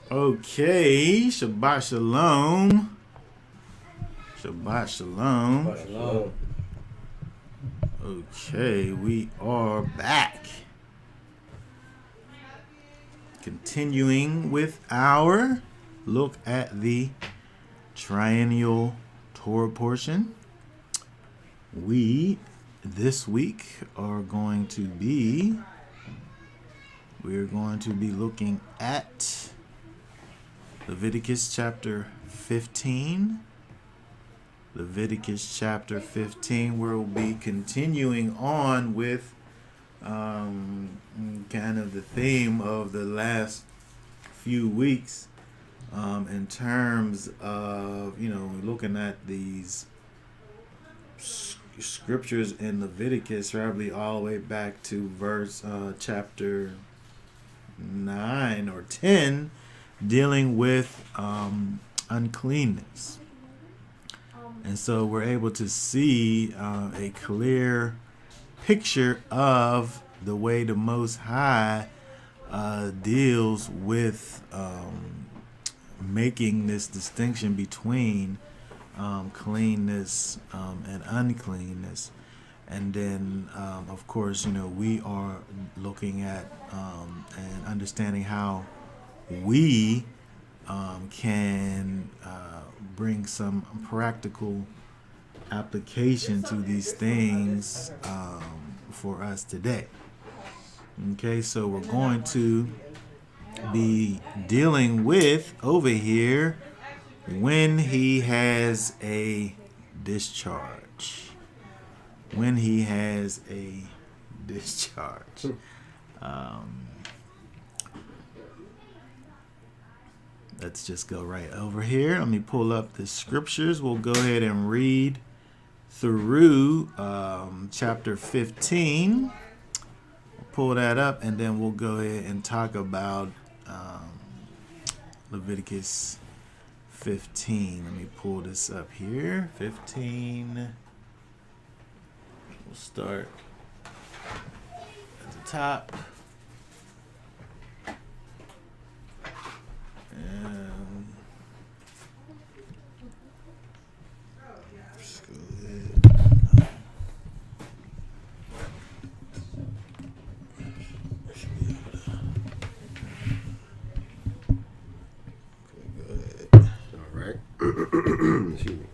Okay, Shabbat Shalom. Shabbat Shalom. Shalom. Okay, we are back. Continuing with our look at the triennial Torah portion. We, this week, we're going to be looking at Leviticus chapter 15. Leviticus chapter 15, where we'll be continuing on with kind of the theme of the last few weeks in terms of, looking at these scriptures in Leviticus, probably all the way back to verse chapter 9 or 10, dealing with uncleanness. And so we're able to see a clear picture of the way the Most High deals with making this distinction between cleanness and uncleanness. And then, of course, we are looking at and understanding how we can bring some practical application to these things for us today. Okay, so we're going to be dealing with over here when he has a discharge. When he has a discharge. Let's just go right over here. Let me pull up the scriptures. We'll go ahead and read through chapter 15. We'll pull that up, and then we'll go ahead and talk about Leviticus 15. Let me pull this up here. 15. We'll start at the top. And just go ahead. Go ahead. All right. Excuse me.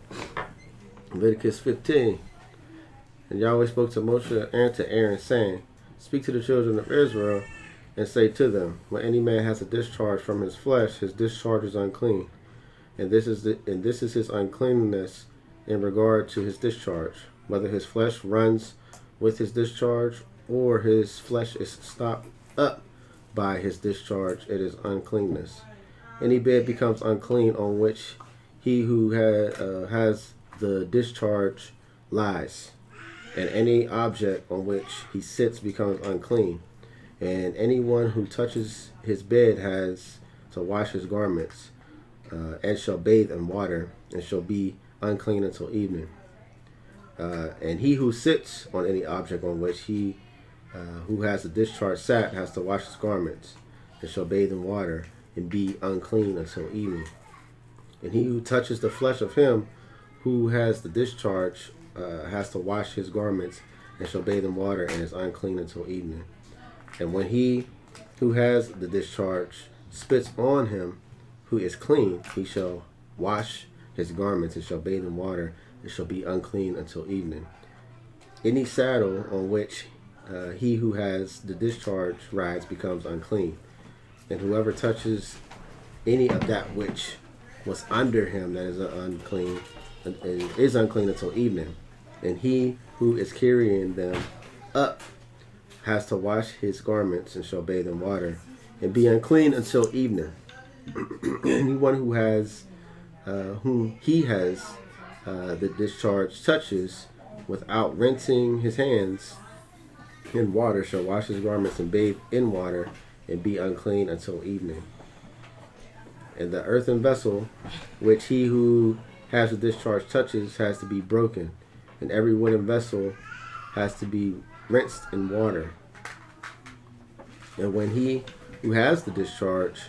Leviticus 15. And Yahweh spoke to Moshe and to Aaron, saying, Speak to the children of Israel, and say to them, when any man has a discharge from his flesh, his discharge is unclean. And this is his uncleanness in regard to his discharge, whether his flesh runs with his discharge, or his flesh is stopped up by his discharge, it is uncleanness. Any bed becomes unclean on which he who has the discharge lies, and any object on which he sits becomes unclean. And anyone who touches his bed has to wash his garments, and shall bathe in water, and shall be unclean until evening. And he who sits on any object on which he who has the discharge sat has to wash his garments, and shall bathe in water, and be unclean until evening. And he who touches the flesh of him who has the discharge has to wash his garments, and shall bathe in water, and is unclean until evening. And when he who has the discharge spits on him who is clean, he shall wash his garments, and shall bathe in water, and shall be unclean until evening. Any saddle on which he who has the discharge rides becomes unclean. And whoever touches any of that which was under him that is unclean is unclean until evening. And he who is carrying them up has to wash his garments, and shall bathe in water, and be unclean until evening. Anyone who has whom he has the discharge touches without rinsing his hands in water shall wash his garments and bathe in water, and be unclean until evening. And the earthen vessel which he who has the discharge touches has to be broken, and every wooden vessel has to be rinsed in water. And when he who has the discharge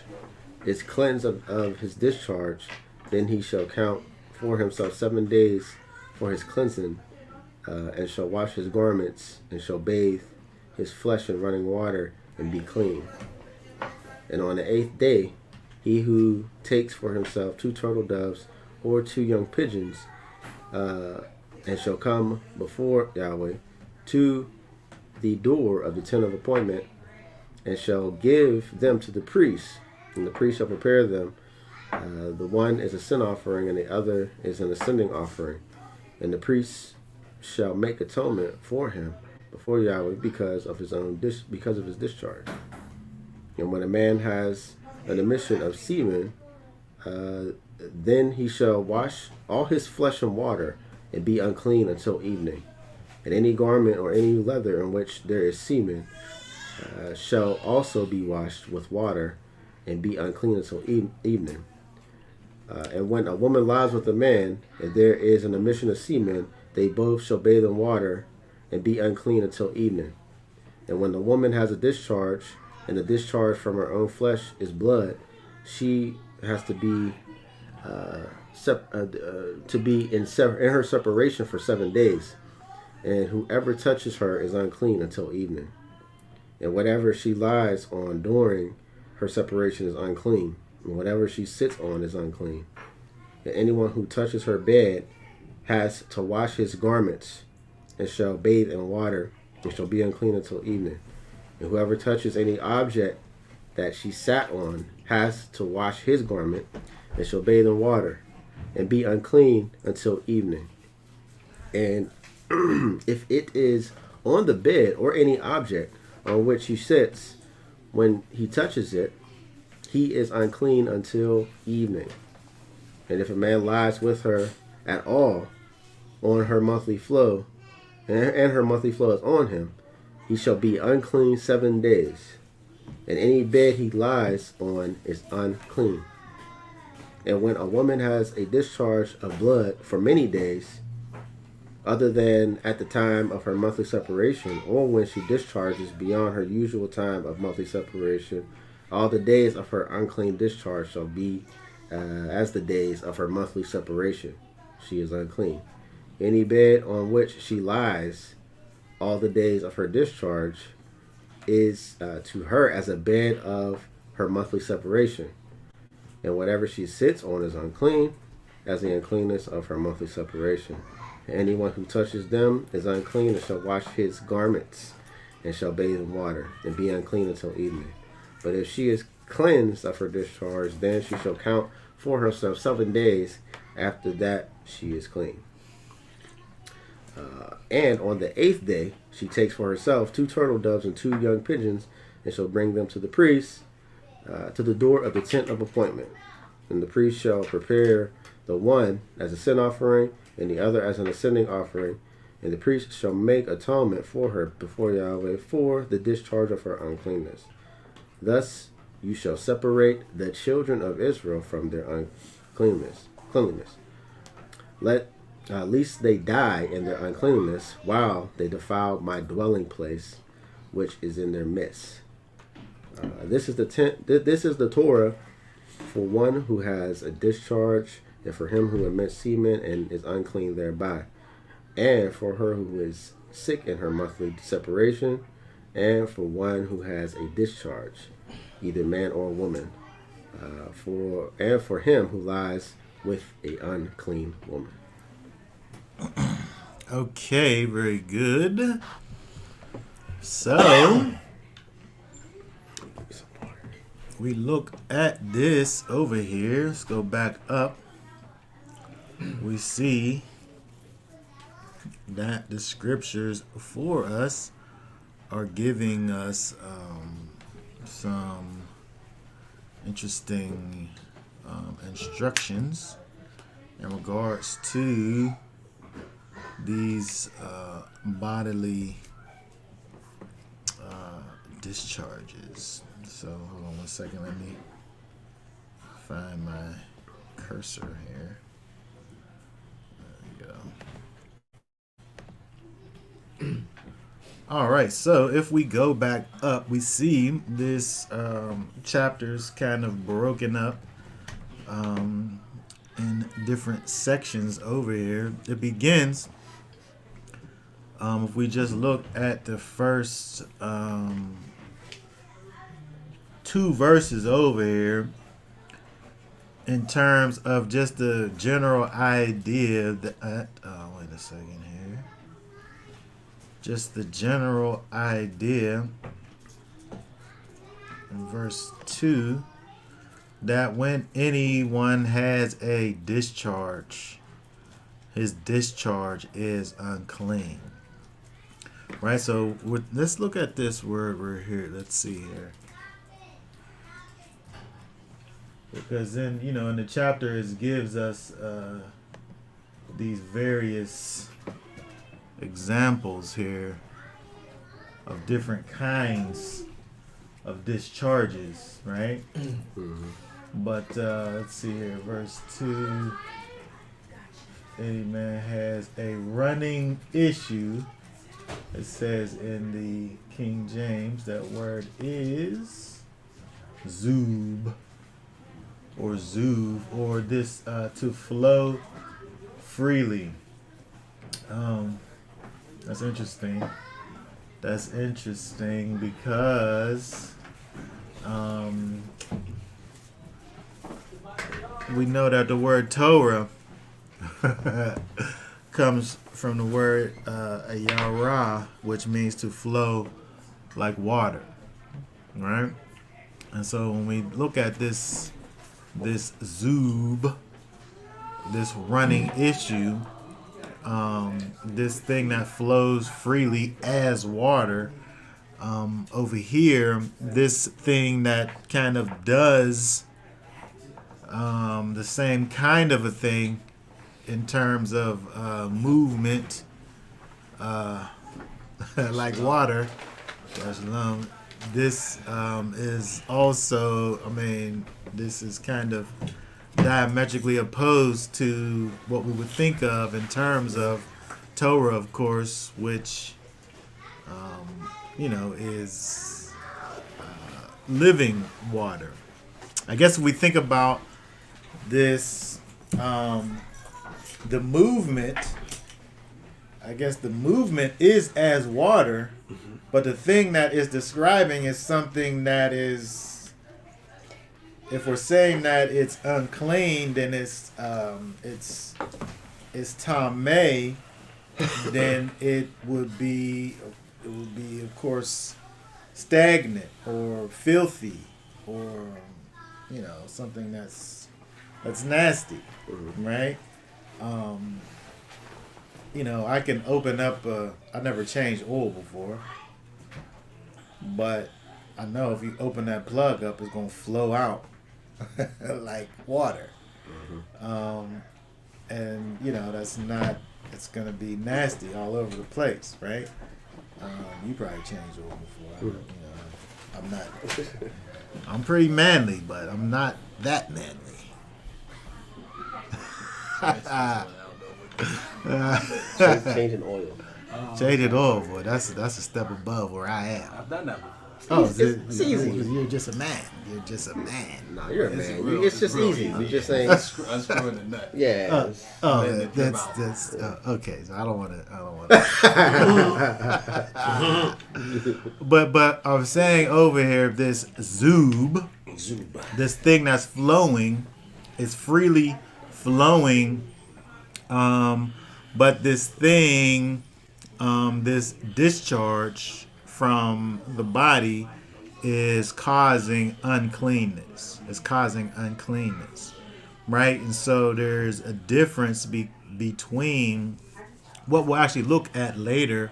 is cleansed of his discharge, then he shall count for himself 7 days for his cleansing, and shall wash his garments, and shall bathe his flesh in running water, and be clean. And on the 8th day, he who takes for himself 2 turtle doves or 2 young pigeons, and shall come before Yahweh to the door of the tent of appointment, and shall give them to the priest, and the priest shall prepare them. The one is a sin offering, and the other is an ascending offering. And the priest shall make atonement for him before Yahweh because of his discharge. And when a man has an emission of semen, then he shall wash all his flesh in water, and be unclean until evening. And any garment or any leather in which there is semen shall also be washed with water, and be unclean until evening. And when a woman lies with a man, and there is an emission of semen, they both shall bathe in water, and be unclean until evening. And when the woman has a discharge, and the discharge from her own flesh is blood, she has to be in her separation for 7 days. And whoever touches her is unclean until evening. And whatever she lies on during her separation is unclean, and whatever she sits on is unclean. And anyone who touches her bed has to wash his garments, and shall bathe in water, and shall be unclean until evening. And whoever touches any object that she sat on has to wash his garment, and shall bathe in water, and be unclean until evening. And if it is on the bed or any object on which he sits, when he touches it, he is unclean until evening. And if a man lies with her at all on her monthly flow, and her monthly flow is on him, he shall be unclean 7 days. And any bed he lies on is unclean. And when a woman has a discharge of blood for many days, other than at the time of her monthly separation, or when she discharges beyond her usual time of monthly separation, all the days of her unclean discharge shall be as the days of her monthly separation. She is unclean. Any bed on which she lies all the days of her discharge is to her as a bed of her monthly separation. And whatever she sits on is unclean, as the uncleanness of her monthly separation. And anyone who touches them is unclean, and shall wash his garments, and shall bathe in water, and be unclean until evening. But if she is cleansed of her discharge, then she shall count for herself 7 days. After that she is clean. And on the 8th day she takes for herself 2 turtle doves and 2 young pigeons, and shall bring them to the priest to the door of the tent of appointment. And the priest shall prepare the one as a sin offering, and the other as an ascending offering. And the priest shall make atonement for her before Yahweh for the discharge of her uncleanness. Thus you shall separate the children of Israel from their uncleanness. Lest they die in their uncleanness, while they defile my dwelling place, which is in their midst. This is the Torah for one who has a discharge, and for him who emits semen and is unclean thereby, and for her who is sick in her monthly separation, and for one who has a discharge, either man or woman, for him who lies with a unclean woman. Okay, very good. So we look at this over here. Let's go back up. We see that the scriptures for us are giving us some interesting instructions in regards to these bodily discharges. So hold on one second, let me find my cursor here. There we go. All right, so if we go back up, we see this chapter's kind of broken up in different sections over here. It begins, if we just look at the first 2 verses over here, in terms of just the general idea that, wait a second here. Just the general idea in verse 2 that when anyone has a discharge, his discharge is unclean. Right? So let's look at this word right here. Let's see here. Because then, in the chapter it gives us these various examples here of different kinds of discharges, right? Mm-hmm. But let's see here, verse 2. Any man has a running issue. It says in the King James, that word is zub. Or zuv, or this to flow freely. That's interesting. That's interesting because we know that the word Torah comes from the word yara, which means to flow like water, right? And so when we look at this zub, this running issue, this thing that flows freely as water, over here, this thing that kind of does the same kind of a thing in terms of movement, like water. This is also, this is kind of diametrically opposed to what we would think of in terms of Torah, of course, which, is living water. I guess if we think about this, the movement, is as water, but the thing that is describing is something that is, if we're saying that it's unclean, then it's tameh, then it would be of course stagnant or filthy or something that's nasty, right? I can open up I never changed oil before, but I know if you open that plug up, it's gonna flow out like water. And that's not, it's gonna be nasty all over the place, right? You probably changed oil before. I'm not. I'm pretty manly, but I'm not that manly. Changing oil. Changing oil, boy. That's a step above where I am. I've done that before. Oh, it's easy. You're just a man. You're just a man. No, you're a man. It's just easy. You're just saying. Unscrewing the nut. Yeah. That's okay. So I don't want to. But I'm saying over here, this zub, this thing that's flowing, is freely flowing. But this thing, this discharge from the body is causing uncleanness. It's causing uncleanness, right? And so there's a difference between what we'll actually look at later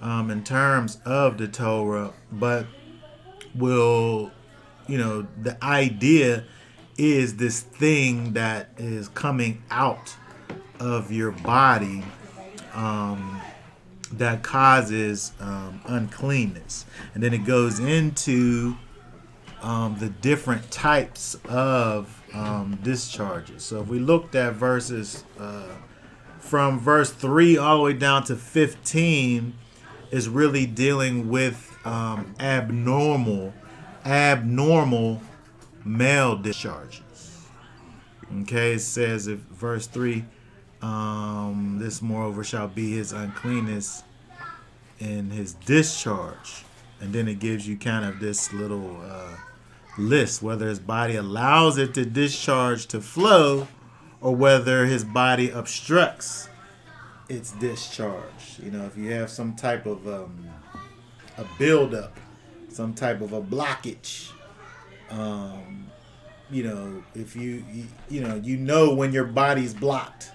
in terms of the Torah, but the idea is this thing that is coming out of your body that causes uncleanness. And then it goes into the different types of discharges. So if we looked at verses from verse 3 all the way down to 15, is really dealing with abnormal male discharges. Okay, it says if verse 3, this moreover shall be his uncleanness in his discharge. And then it gives you kind of this little list, whether his body allows it to discharge to flow or whether his body obstructs its discharge. You know, if you have some type of a buildup, some type of a blockage, you know, if you know when your body's blocked,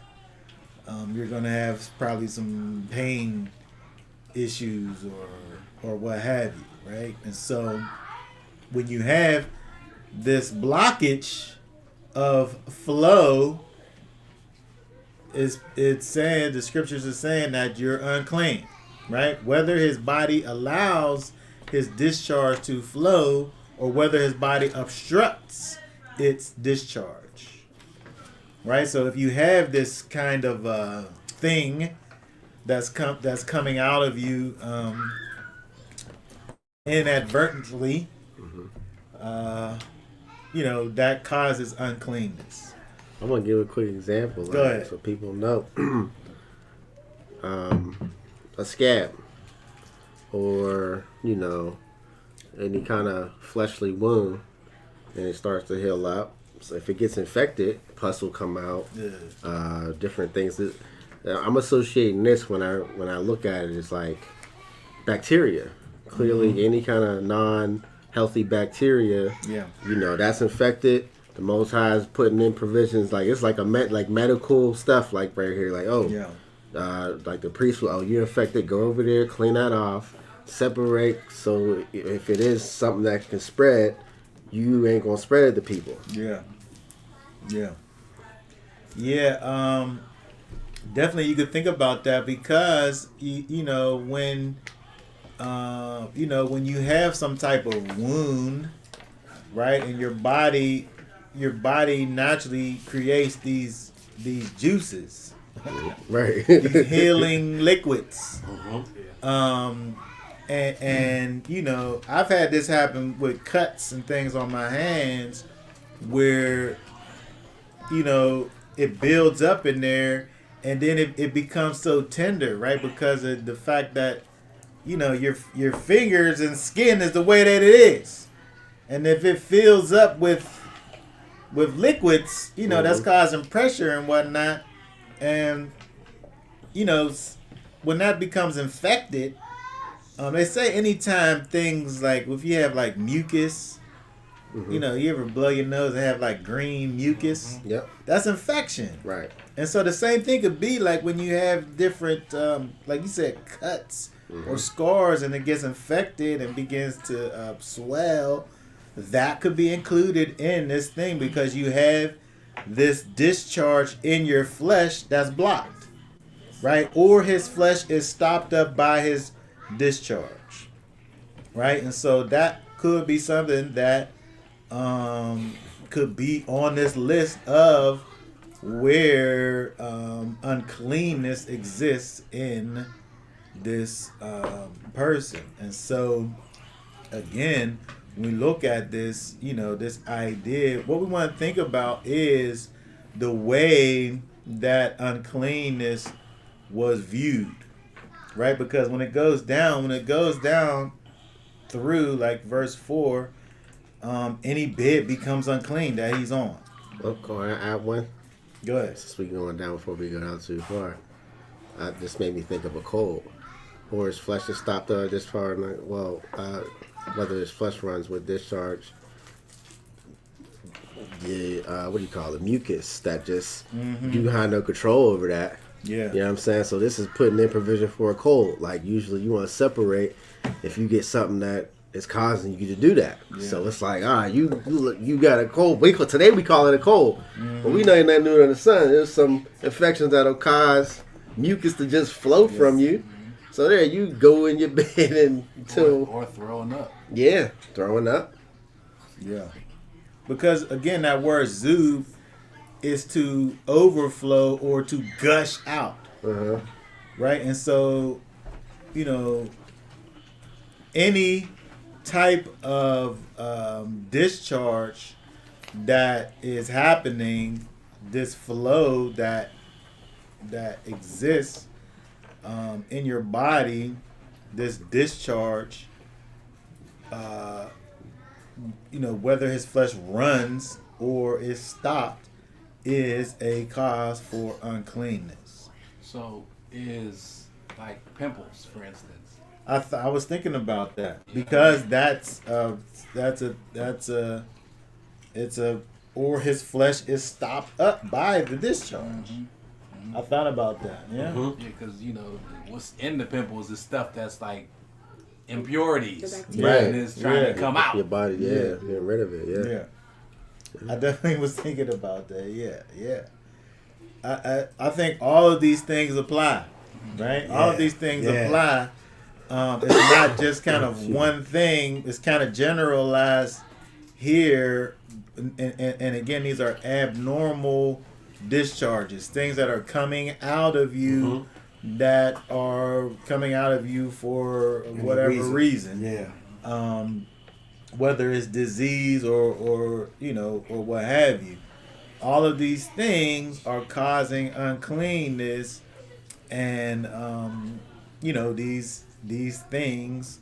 you're going to have probably some pain issues or what have you, right? And so when you have this blockage of flow, it's saying, the scriptures are saying that you're unclean, right? Whether his body allows his discharge to flow or whether his body obstructs its discharge, right? So if you have this kind of thing that's coming out of you inadvertently, you know, that causes uncleanness. I'm gonna give a quick example, Go ahead. so people know. A scab, or any kind of fleshly wound, and it starts to heal up. So if it gets infected, pus will come out. Yeah. Different things. I'm associating this when I look at it. It's like bacteria. Clearly, any kind of non-healthy bacteria. Yeah. That's infected. The Most High is putting in provisions, like it's like medical stuff, like right here, like like the priest will, you're infected, go over there, clean that off, separate, so if it is something that can spread, you ain't gonna spread it to people. Definitely you could think about that, because when when you have some type of wound, right, and your body naturally creates these juices, right? These healing liquids. And I've had this happen with cuts and things on my hands where it builds up in there, and then it becomes so tender, right, because of the fact that your fingers and skin is the way that it is, and if it fills up with liquids, that's causing pressure and whatnot, and when that becomes infected, they say anytime things like, if you have like mucus, you ever blow your nose and have like green mucus, that's infection, right? And so the same thing could be like when you have different, like you said, cuts or scars, and it gets infected and begins to swell. That could be included in this thing, because you have this discharge in your flesh that's blocked, right? Or his flesh is stopped up by his discharge, right? And so that could be something that could be on this list of where uncleanness exists in this person. And so again, when we look at this, this idea, what we want to think about is the way that uncleanness was viewed, right? Because when it goes down through like verse 4, any bed becomes unclean that he's on. Well, can I add one? Go ahead. Since we're going down before we go down too far, this made me think of a cold, or his flesh is stopped this far. Whether his flesh runs with discharge, what do you call it? Mucus that just you have no control over that. Yeah. You know what I'm saying? So this is putting in provision for a cold. Like usually you want to separate if you get something that is causing you to do that. Yeah. So it's like, you got a cold. Today we call it a cold. But we know you're not new under the sun. There's some infections that'll cause mucus to just flow from you. So there you go in your bed or throwing up. Yeah, throwing up. Yeah. Because again, that word zub is to overflow or to gush out. Right? And so, any type of discharge that is happening, this flow that exists in your body, this discharge, whether his flesh runs or is stopped, is a cause for uncleanness. So is like pimples, for instance. I was thinking about that because or his flesh is stopped up by the discharge. Mm-hmm. I thought about that. Yeah. Mm-hmm. Yeah, because what's in the pimples is stuff that's like impurities, The bacteria. and it's trying to come out. Your body, getting rid of it, Yeah. I definitely was thinking about that. Yeah. I think all of these things apply, right? All of these things apply. It's not just kind of one thing. It's kind of generalized here. And again, these are abnormal discharges, things that are coming out of you that are coming out of you for whatever reason. Yeah. Whether it's disease or what have you. All of these things are causing uncleanness, and these things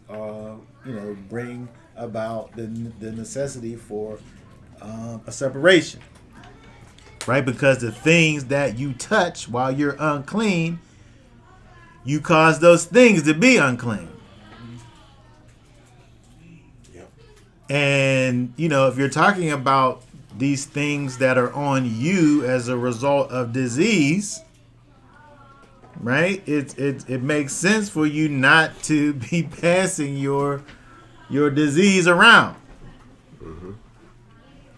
bring about the necessity for a separation, right? Because the things that you touch while you're unclean, you cause those things to be unclean. Yep. And if you're talking about these things that are on you as a result of disease, right? It makes sense for you not to be passing your disease around. Mm-hmm.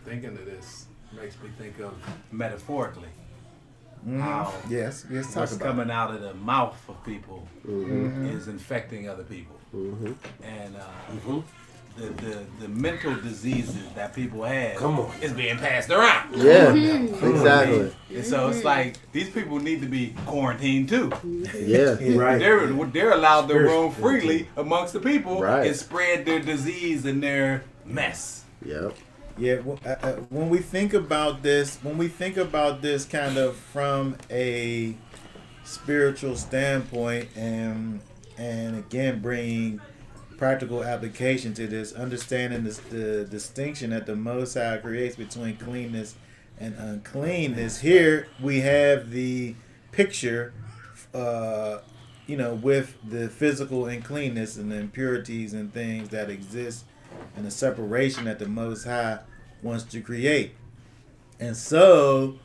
Thinking of this makes me think of metaphorically Mm-hmm. how Yes, talk what's about coming out of the mouth of people Mm-hmm. is infecting other people, Mm-hmm. and the mental diseases that people have Come on. is being passed around. Yeah, exactly. And so it's like these people need to be quarantined too. Yeah. Right. They're allowed to roam freely amongst the people Right. and spread their disease and their mess. Yep. Yeah, when we think about this kind of from a spiritual standpoint, and again bringing practical application to this, understanding the distinction that the Most High creates between cleanness and uncleanness. Here we have the picture, with the physical uncleanness and the impurities and things that exist, and the separation that the Most High wants to create. And so,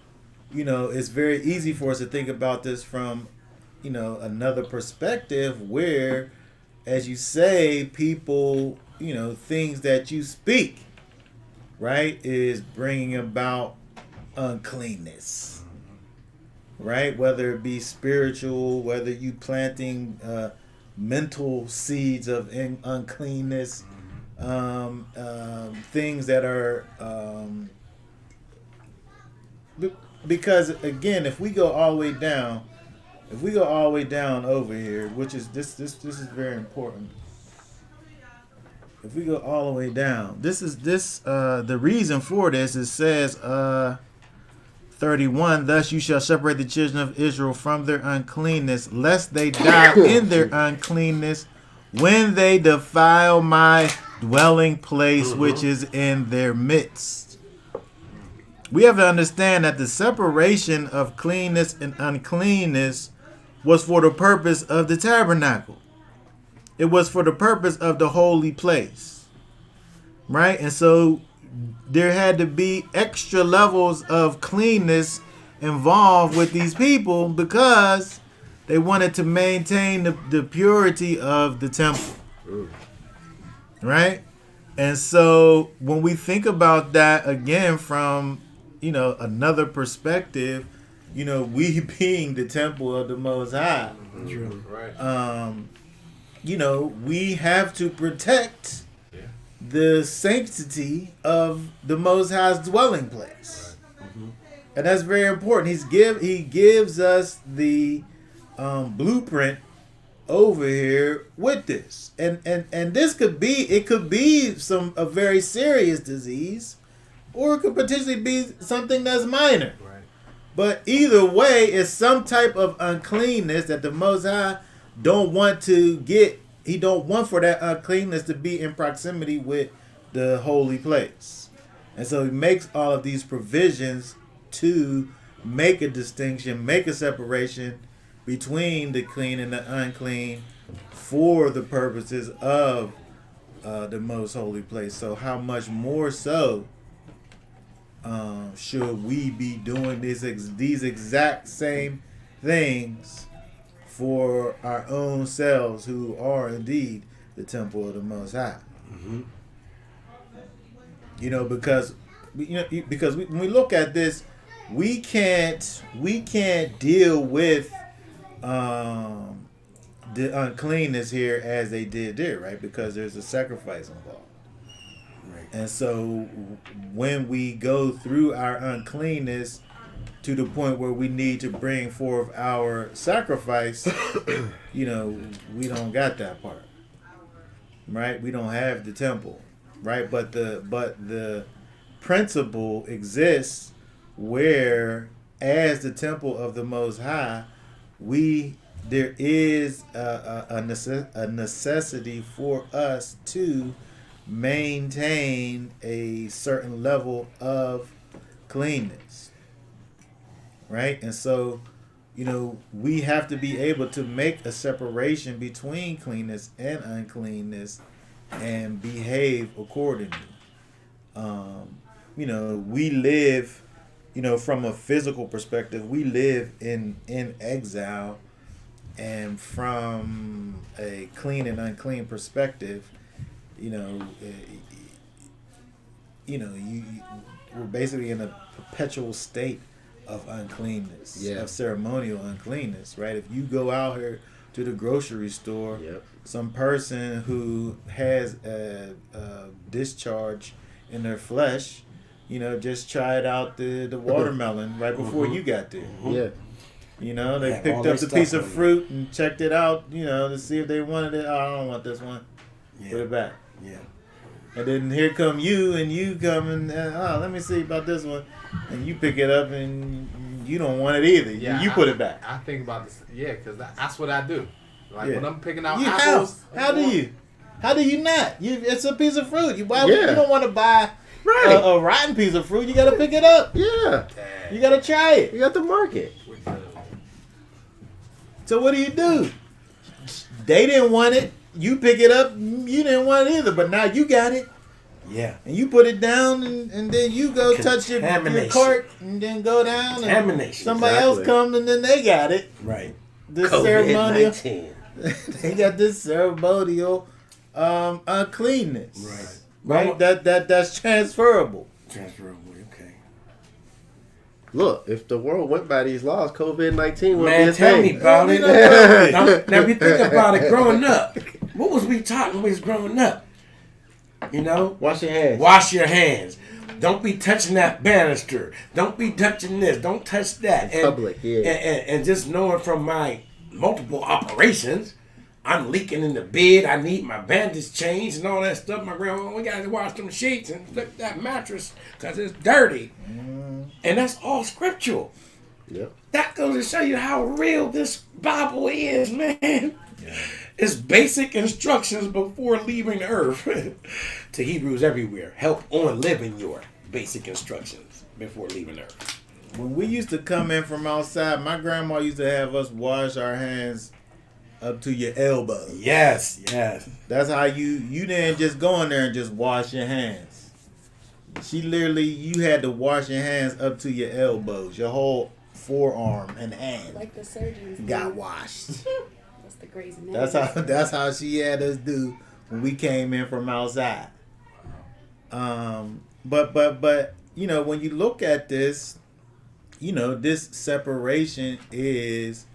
it's very easy for us to think about this from, another perspective where, as you say, people, things that you speak, right, is bringing about uncleanness, right? Whether it be spiritual, whether you planting mental seeds of uncleanness, things that are because again, if we go all the way down over here, which is this is very important. If we go all the way down, the reason for this, it says 31, thus you shall separate the children of Israel from their uncleanness, lest they die in their uncleanness when they defile my dwelling place, which is in their midst. We have to understand that the separation of cleanness and uncleanness was for the purpose of the tabernacle. It was for the purpose of the holy place, right? And so there had to be extra levels of cleanness involved with these people because they wanted to maintain the purity of the temple, right? And so when we think about that again from, another perspective, we being the temple of the Most High, Right. We have to protect the sanctity of the Most High's dwelling place. And that's very important. He gives us the blueprint over here with this, and this could be a very serious disease, or it could potentially be something that's minor. Right. But either way, it's some type of uncleanness that the Most High don't want to get. He don't want for that uncleanness to be in proximity with the holy place. And so he makes all of these provisions to make a distinction, make a separation between the clean and the unclean for the purposes of the most holy place. So how much more so should we be doing these exact same things for our own selves, who are indeed the temple of the Most High? Mm-hmm. Because when we look at this, we can't deal with the uncleanness here as they did there, right? Because there's a sacrifice involved. Right. And so when we go through our uncleanness to the point where we need to bring forth our sacrifice, we don't got that part, right? We don't have the temple, right? But the principle exists where, as the temple of the Most High, there is a necessity for us to maintain a certain level of cleanness, right? And so, we have to be able to make a separation between cleanness and uncleanness and behave accordingly. We live, from a physical perspective, we live in exile, and from a clean and unclean perspective, we're basically in a perpetual state of uncleanness, of ceremonial uncleanness, right? If you go out here to the grocery store, some person who has a discharge in their flesh, just tried out the watermelon right before you got there. Yeah. They picked up the piece of fruit and checked it out, to see if they wanted it. Oh, I don't want this one. Yeah. Put it back. Yeah. And then here come you, and you come and, let me see about this one. And you pick it up, and you don't want it either. Yeah, you put it back. I think about this. Yeah, because that's what I do. Like Yeah. when I'm picking out You apples. how do you? How do you not? It's a piece of fruit. You Yeah. don't want to buy Right. a rotten piece of fruit. You got to pick it up. Yeah. You got to try it. You got the market. So what do? They didn't want it. You pick it up. You didn't want it either. But now you got it. Yeah. And you put it down, and then you go touch your cart, and then go down, and Contamination. somebody else comes, and then they got it. Right. This ceremonial. COVID-19. They got this ceremonial uncleanness. Right. That's transferable. Transferable. Okay. Look, if the world went by these laws, COVID-19 would be Man, a tell thing. me about it. Now, if you think about it, growing up, what was we taught when we was growing up? Wash your hands. Wash your hands. Don't be touching that banister. Don't be touching this. Don't touch that. In public, yeah. And just knowing from my multiple operations, I'm leaking in the bed. I need my bandage changed and all that stuff. My grandma, we got to wash them sheets and flip that mattress because it's dirty. And that's all scriptural. Yep. That goes to show you how real this Bible is, man. It's basic instructions before leaving the earth. To Hebrews everywhere. Help on living your basic instructions before leaving earth. When we used to come in from outside, my grandma used to have us wash our hands up to your elbow. Yes. That's how you didn't just go in there and just wash your hands. You had to wash your hands up to your elbows. Your whole forearm and hand Like the surgeons got do. washed. That's the crazy name. That's how she had us do when we came in from outside. But when you look at this, this separation is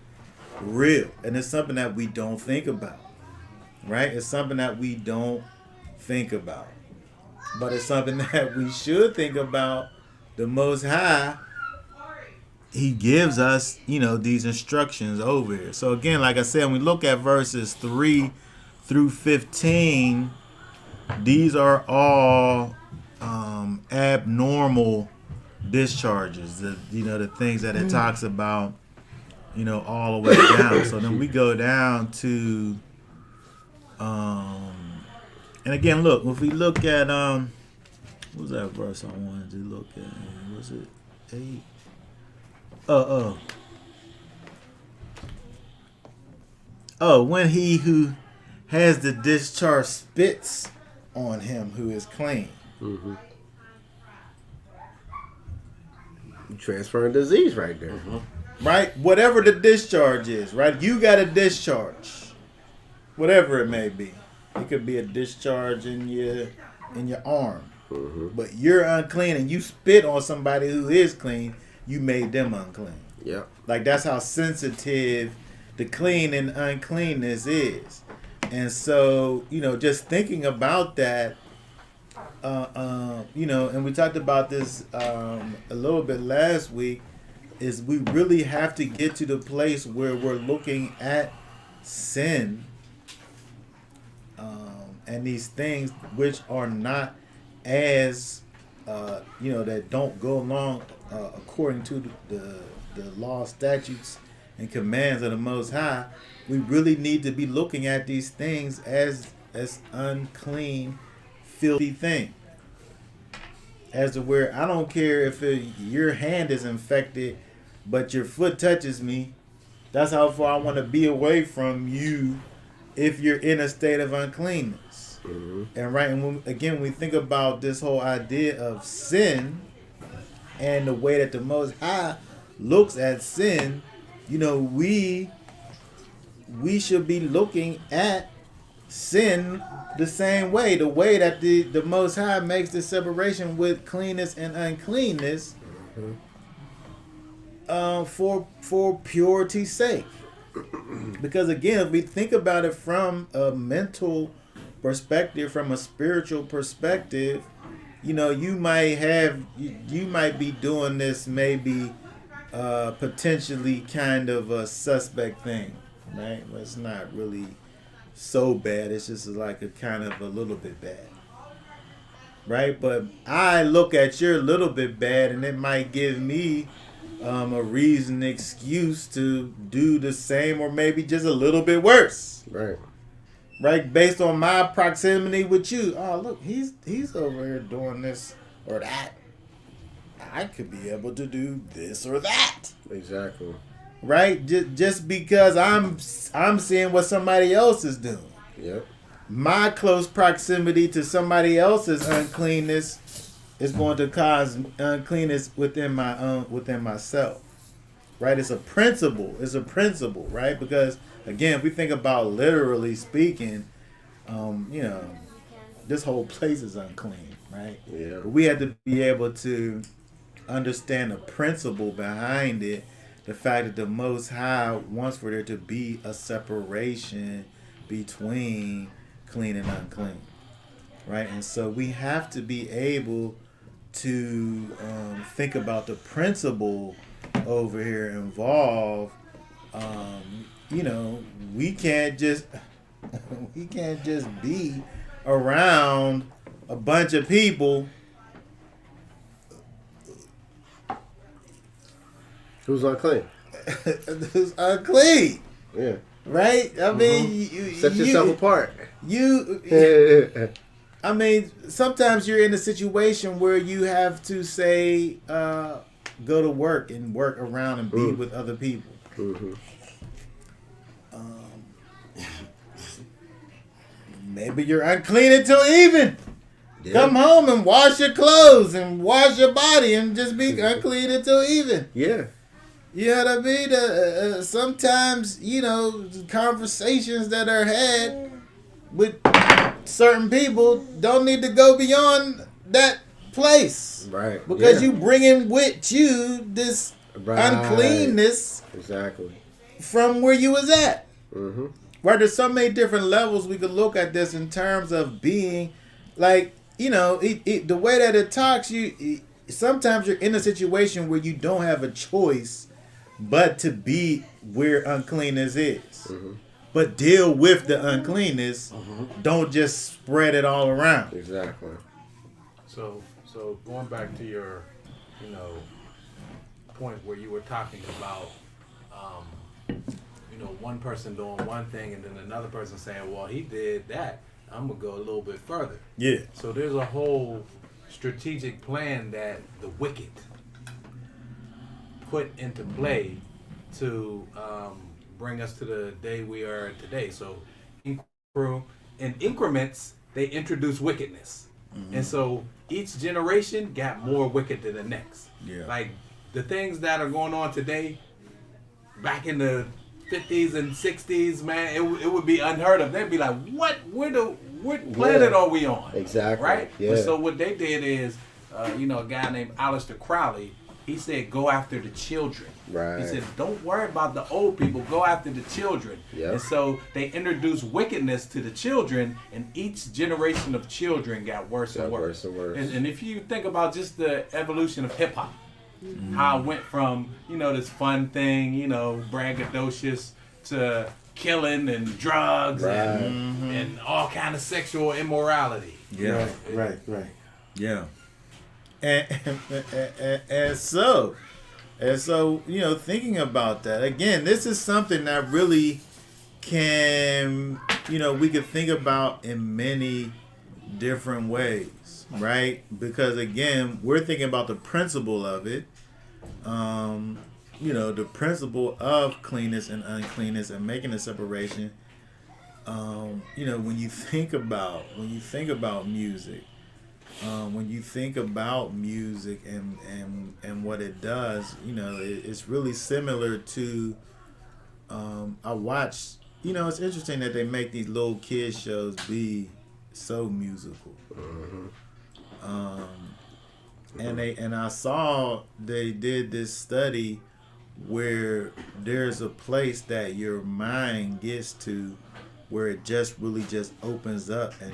real, and it's something that we don't think about, right? It's something that we don't think about, but it's something that we should think about. The Most High he gives us, these instructions over here. So again, like I said, when we look at verses 3 through 15, these are all abnormal discharges. The things that it talks about, all the way down. So then we go down to, and again, look, if we look at, what was that verse I wanted to look at? Was it 8? When he who has the discharge spits on him who is clean. Mm-hmm. You transferring disease right there. Mm-hmm. Right? Whatever the discharge is, right? You got a discharge. Whatever it may be. It could be a discharge in your arm. Mm-hmm. But you're unclean and you spit on somebody who is clean, you made them unclean. Yep. Like that's how sensitive the clean and uncleanness is. And so, just thinking about that, and we talked about this a little bit last week, is we really have to get to the place where we're looking at sin and these things which are not as, that don't go along according to the law, statutes, and commands of the Most High. We really need to be looking at these things as unclean, filthy thing. As to where I don't care if your hand is infected, but your foot touches me. That's how far I want to be away from you if you're in a state of uncleanness. Mm-hmm. And right, and when we think about this whole idea of sin and the way that the Most High looks at sin, we should be looking at sin the same way, the way that the Most High makes the separation with cleanness and uncleanness, for purity's sake. Because again, if we think about it from a mental perspective, from a spiritual perspective, you might be doing this maybe potentially kind of a suspect thing, right? Well, it's not really so bad. It's just like a kind of a little bit bad, right? But I look at your little bit bad, and it might give me a reason, excuse to do the same, or maybe just a little bit worse, right? Based on my proximity with you. Oh, look, he's over here doing this or that. I could be able to do this or that. Exactly. Right? Just because I'm seeing what somebody else is doing. Yep. My close proximity to somebody else's uncleanness is going to cause uncleanness within myself. Right? It's a principle. Right? Because again, if we think about literally speaking, this whole place is unclean, right? Yeah. But we have to be able to understand the principle behind it, the fact that the Most High wants for there to be a separation between clean and unclean, right? And so we have to be able to think about the principle over here involved. We can't just be around a bunch of people who's unclean. who's unclean. Yeah. Right? I mean, set yourself apart. I mean, sometimes you're in a situation where you have to say, go to work and work around and be with other people. Mm-hmm. Maybe you're unclean until even. Yeah. Come home and wash your clothes and wash your body and just be unclean until even. Yeah. You know what I mean? Sometimes, conversations that are had with certain people don't need to go beyond that place. Right. Because you bringing with you this uncleanness exactly from where you was at. Mm-hmm. Right? There's so many different levels we could look at this in terms of being, like, the way that it talks, sometimes you're in a situation where you don't have a choice but to be where uncleanness is. Mm-hmm. But deal with the uncleanness. Don't just spread it all around. Exactly. So going back to your, point where you were talking about, one person doing one thing and then another person saying, well, he did that. I'm going to go a little bit further. Yeah. So there's a whole strategic plan that the wicked put into play to bring us to the day we are today. So in increments, they introduce wickedness. And so each generation got more wicked than the next. Yeah. Like the things that are going on today, back in the 50s and 60s, man, it would be unheard of. They'd be like, what planet are we on? Exactly. Right? Yeah. But so what they did is, a guy named Aleister Crowley, he said, go after the children. Right. He said, don't worry about the old people, go after the children. Yep. And so they introduced wickedness to the children, and each generation of children got worse and worse. And if you think about just the evolution of hip hop, how it went from, this fun thing, braggadocious, to killing and drugs and all kind of sexual immorality. Yeah. Right. Yeah. And so, thinking about that, again, this is something that really can, we could think about in many different ways, right? Because again, we're thinking about the principle of it, the principle of cleanness and uncleanness and making a separation. When you think about music, when you think about music and what it does, it's really similar to, I watched, it's interesting that they make these little kids shows be so musical. And I saw they did this study where there's a place that your mind gets to where it just really just opens up and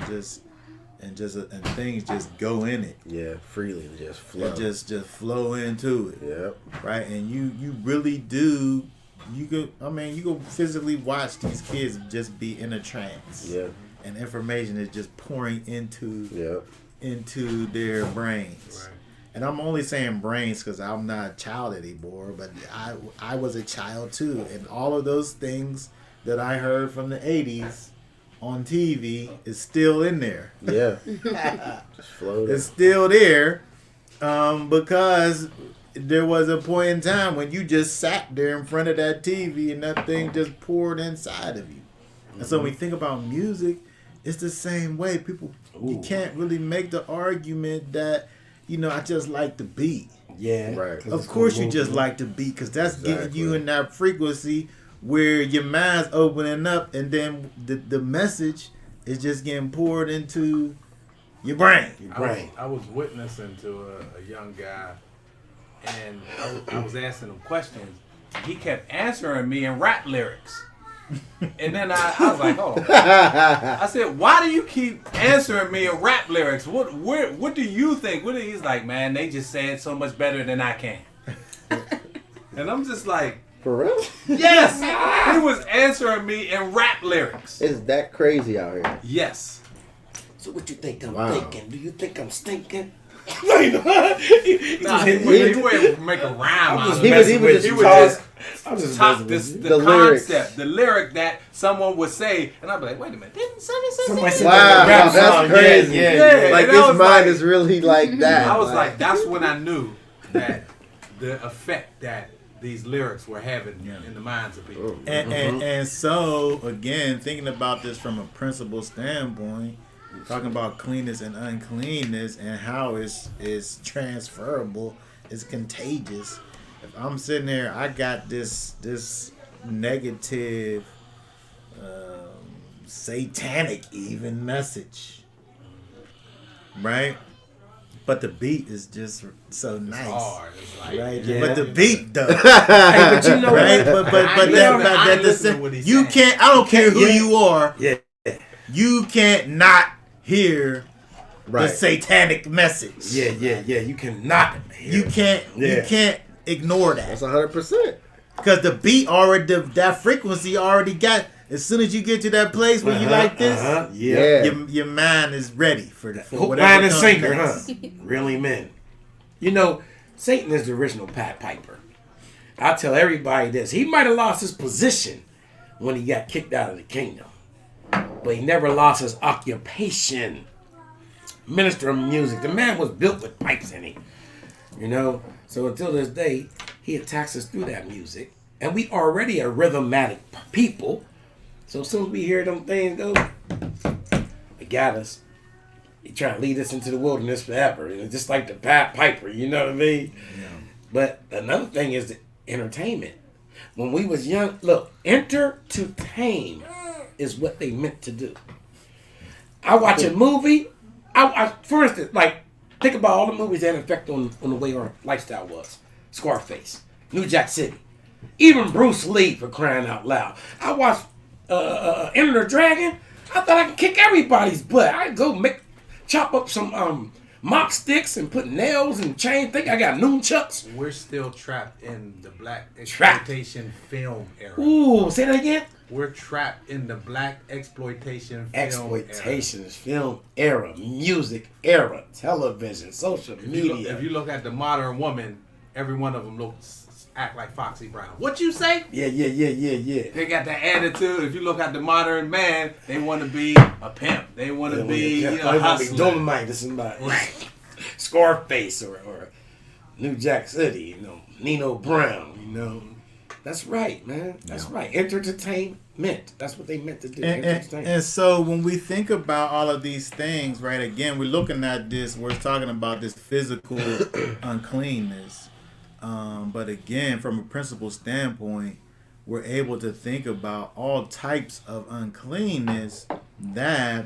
things just go in it. Yeah, freely just flow. It just flow into it. Yep. Right, and you really do. You go physically watch these kids just be in a trance. Yeah. And information is just pouring into their brains. Right. And I'm only saying brains because I'm not a child anymore, but I was a child too, and all of those things that I heard from the 80s on TV is still in there. Yeah. Just floating. It's still there because there was a point in time when you just sat there in front of that TV and that thing just poured inside of you. And so when we think about music, it's the same way. People, you can't really make the argument that, I just like the beat. Yeah. Right. Of course you just like the beat because that's getting you in that frequency where your mind's opening up and then the message is just getting poured into your brain. I was witnessing to a young guy, and I was asking him questions. He kept answering me in rap lyrics. And then I was like, hold on. I said, why do you keep answering me in rap lyrics? What do you think? He's like, man, they just say it so much better than I can. And I'm just like, For real? yes! He was answering me in rap lyrics. It's that crazy out here. Yes. So what you think I'm Wow. thinking? Do you think I'm stinking? Nah, he wouldn't make a rhyme out of He it. was just He would talk. just talk the lyrics. concept, the lyric that someone would say, and I'd be like, wait a minute, didn't somebody say Somebody that? said Wow, rap that's song. crazy. Yeah. Like And I his was mind like- is really like that. I was like, that's when I knew that the effect that these lyrics were having in the minds of people. And so again, thinking about this from a principle standpoint, talking about cleanness and uncleanness and how it's transferable, it's contagious. If I'm sitting there, I got this negative, satanic even message, right? But the beat is just so nice. Hard. It's like, Right, Yeah. but the beat though, Hey, but you know right? what? But I that listen to what he's you saying. can't. I don't care who Yeah. you are. Yeah. You can't not hear the satanic message. Yeah. You cannot. You can't ignore that. That's 100%. Because the beat already, that frequency already got. As soon as you get to that place where you like this, your mind is ready for Hook, whatever line, and comes sinker, next. huh? Really, man. You know, Satan is the original Pied Piper. I tell everybody this. He might have lost his position when he got kicked out of the kingdom. But he never lost his occupation. Minister of music. The man was built with pipes in him. You know? So until this day, he attacks us through that music. And we already a rhythmatic people. So as soon as we hear them things go, it got us. He trying to lead us into the wilderness forever. And it's just like the Pied Piper, you know what I mean? Yeah. But another thing is the entertainment. When we was young, look, enter to tame is what they meant to do. I watch a movie. For instance, like, think about all the movies that had an effect on the way our lifestyle was. Scarface, New Jack City. Even Bruce Lee, for crying out loud. I watched Enter the Dragon. I thought I could kick everybody's butt. I'd go chop up some mop sticks and put nails and chain. Think I got nunchucks. We're still trapped in the black exploitation film era. Ooh, say that again. We're trapped in the black exploitation film era, music era, television, social media. If you look at the modern woman, every one of them act like Foxy Brown. What you say? Yeah. They got that attitude. If you look at the modern man, they want to be a pimp. They want to be, hustler. Dolomite to somebody. Scarface or New Jack City, Nino Brown, That's right, man. That's right. Entertainment. That's what they meant to do. And so when we think about all of these things, right, again, we're looking at this, we're talking about this physical uncleanness. But again, from a principle standpoint, we're able to think about all types of uncleanness that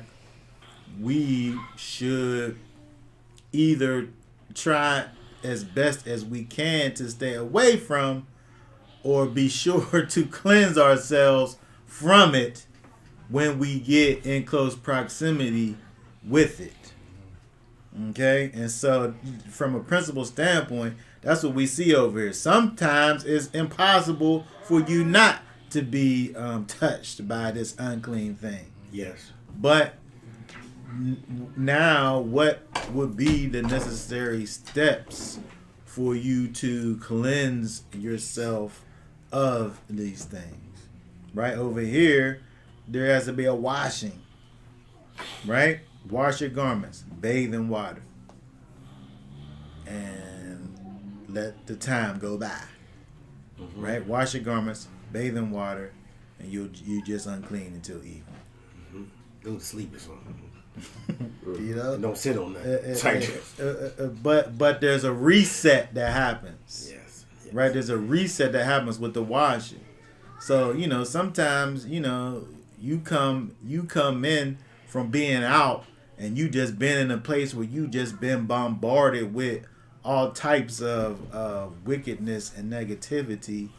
we should either try as best as we can to stay away from, or be sure to cleanse ourselves from it when we get in close proximity with it. Okay? And so from a principle standpoint, that's what we see over here. Sometimes it's impossible for you not to be touched by this unclean thing. Yes. But now what would be the necessary steps for you to cleanse yourself of these things? Right over here, there has to be a washing. Right? Wash your garments, bathe in water, and let the time go by. Mm-hmm. Right? Wash your garments, bathe in water, and you just unclean until evening. Mm-hmm. Go to sleep or something. Don't sit on that. But there's a reset that happens. Yes. Right? There's a reset that happens with the washing. So, sometimes, you come in from being out and you just been in a place where you just been bombarded with all types of wickedness and negativity,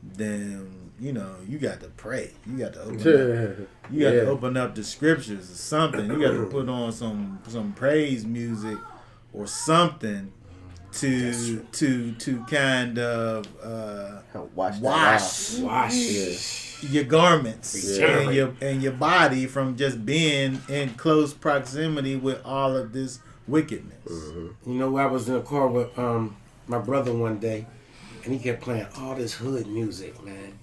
then you got to pray. You got to open up the scriptures or something. You got to put on some praise music or something to kind of wash your garments and your body from just being in close proximity with all of this wickedness. Mm-hmm. I was in a car with my brother one day, and he kept playing all this hood music, man.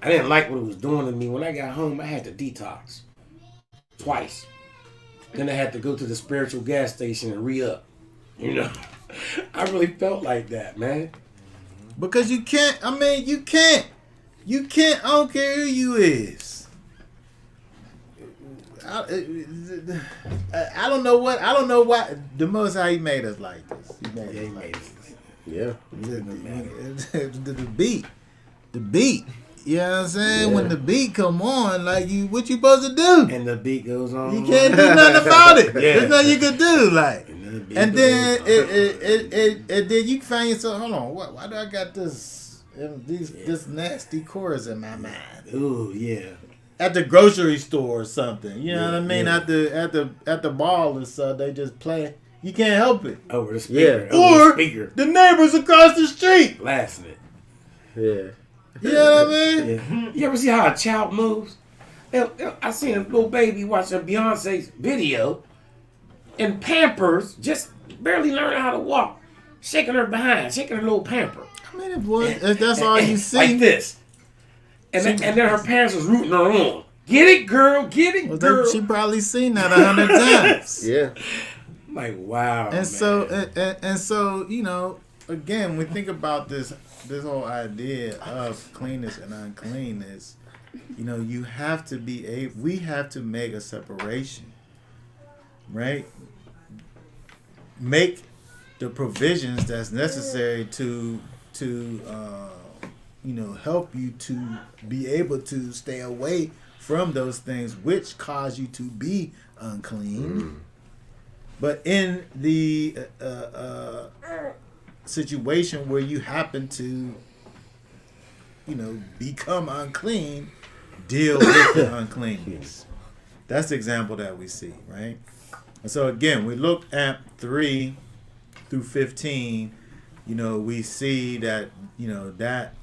I didn't like what it was doing to me. When I got home, I had to detox twice. Then I had to go to the spiritual gas station and re-up. I really felt like that, man. Because you can't. I don't care who you is. I don't know why. The Most High, He made us like this. He made us. Yeah. The beat. You know what I'm saying? Yeah. When the beat come on, what you supposed to do? And the beat goes on. You can't do nothing about it. There's nothing you can do. And then then you find yourself, hold on, why do I got this nasty chorus in my mind? Ooh, yeah. at the grocery store or something. You know what I mean? Yeah. At the ball and stuff, they just play. You can't help it. Over the speaker. Yeah. Over Or the speaker. the neighbors across the street. Blasting it. Yeah. You know what I mean? Yeah. You ever see how a child moves? I seen a little baby watching Beyonce's video in Pampers, just barely learning how to walk, shaking her behind, shaking her little pamper. I mean, if that's all you see. Like this. And then her parents was rooting her on. Get it, girl. Get it, Well, girl. she probably seen that 100 times. Yeah. Like, wow. And man. so you know, again, we think about this whole idea of cleanness and uncleanness. You know, we have to make a separation, right? Make the provisions that's necessary to help you to be able to stay away from those things which cause you to be unclean. But in the situation where you happen to, become unclean, deal with the uncleanness. That's the example that we see, right? And so again, we look at 3 through 15. We see that that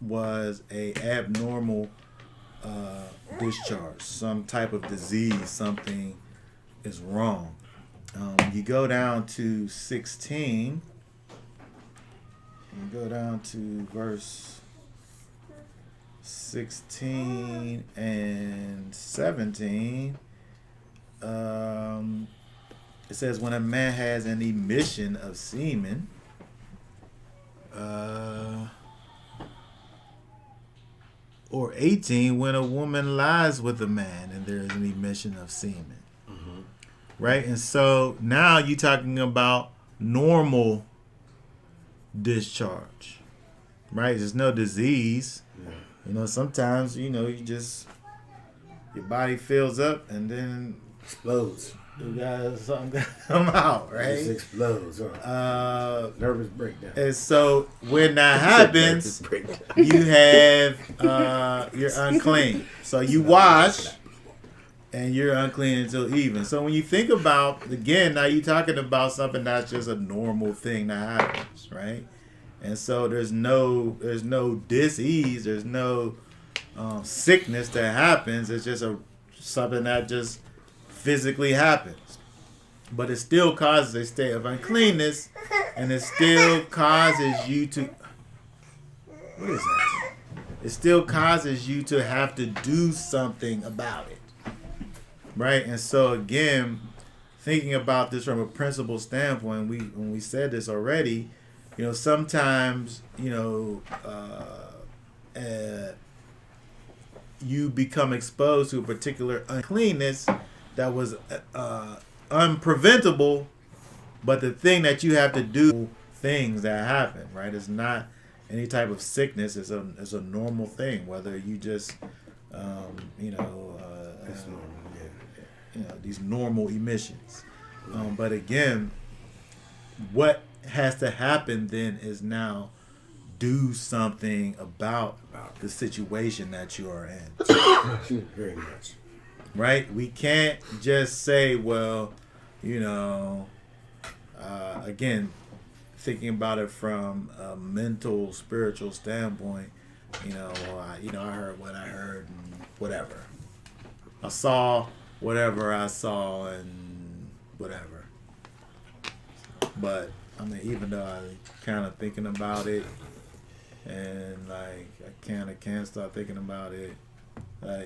was a abnormal discharge, some type of disease, something is wrong. You go down to 16. You go down to verse 16 and 17. It says, when a man has an emission of semen, or 18, when a woman lies with a man and there is an emission of semen. Right? And so now you're talking about normal discharge. Right? There's no disease. Sometimes, you your body fills up and then explodes. you got something come out, right? It explodes. Nervous breakdown. And so when that happens, you have you're unclean. So you wash and you're unclean until even. So when you think about, again, now you're talking about something that's just a normal thing that happens, right? And so there's no disease, there's no sickness that happens. It's just something that just physically happens. But it still causes a state of uncleanness, and it still causes you to, what is that? It still causes you to have to do something about it. Right? And so again, thinking about this from a principle standpoint, when we said this already, sometimes, you become exposed to a particular uncleanness that was unpreventable, but the thing that you have to do, things that happen, right? It's not any type of sickness. It's a normal thing, whether you just, That's normal, yeah. these normal emissions. But again, what has to happen then is now do something about the situation that you are in. Very much. Right? We can't just say, well, again, thinking about it from a mental, spiritual standpoint, I heard what I heard and whatever. I saw whatever I saw and whatever. But I mean, even though I kind of thinking about it, and like I kind of can't stop thinking about it.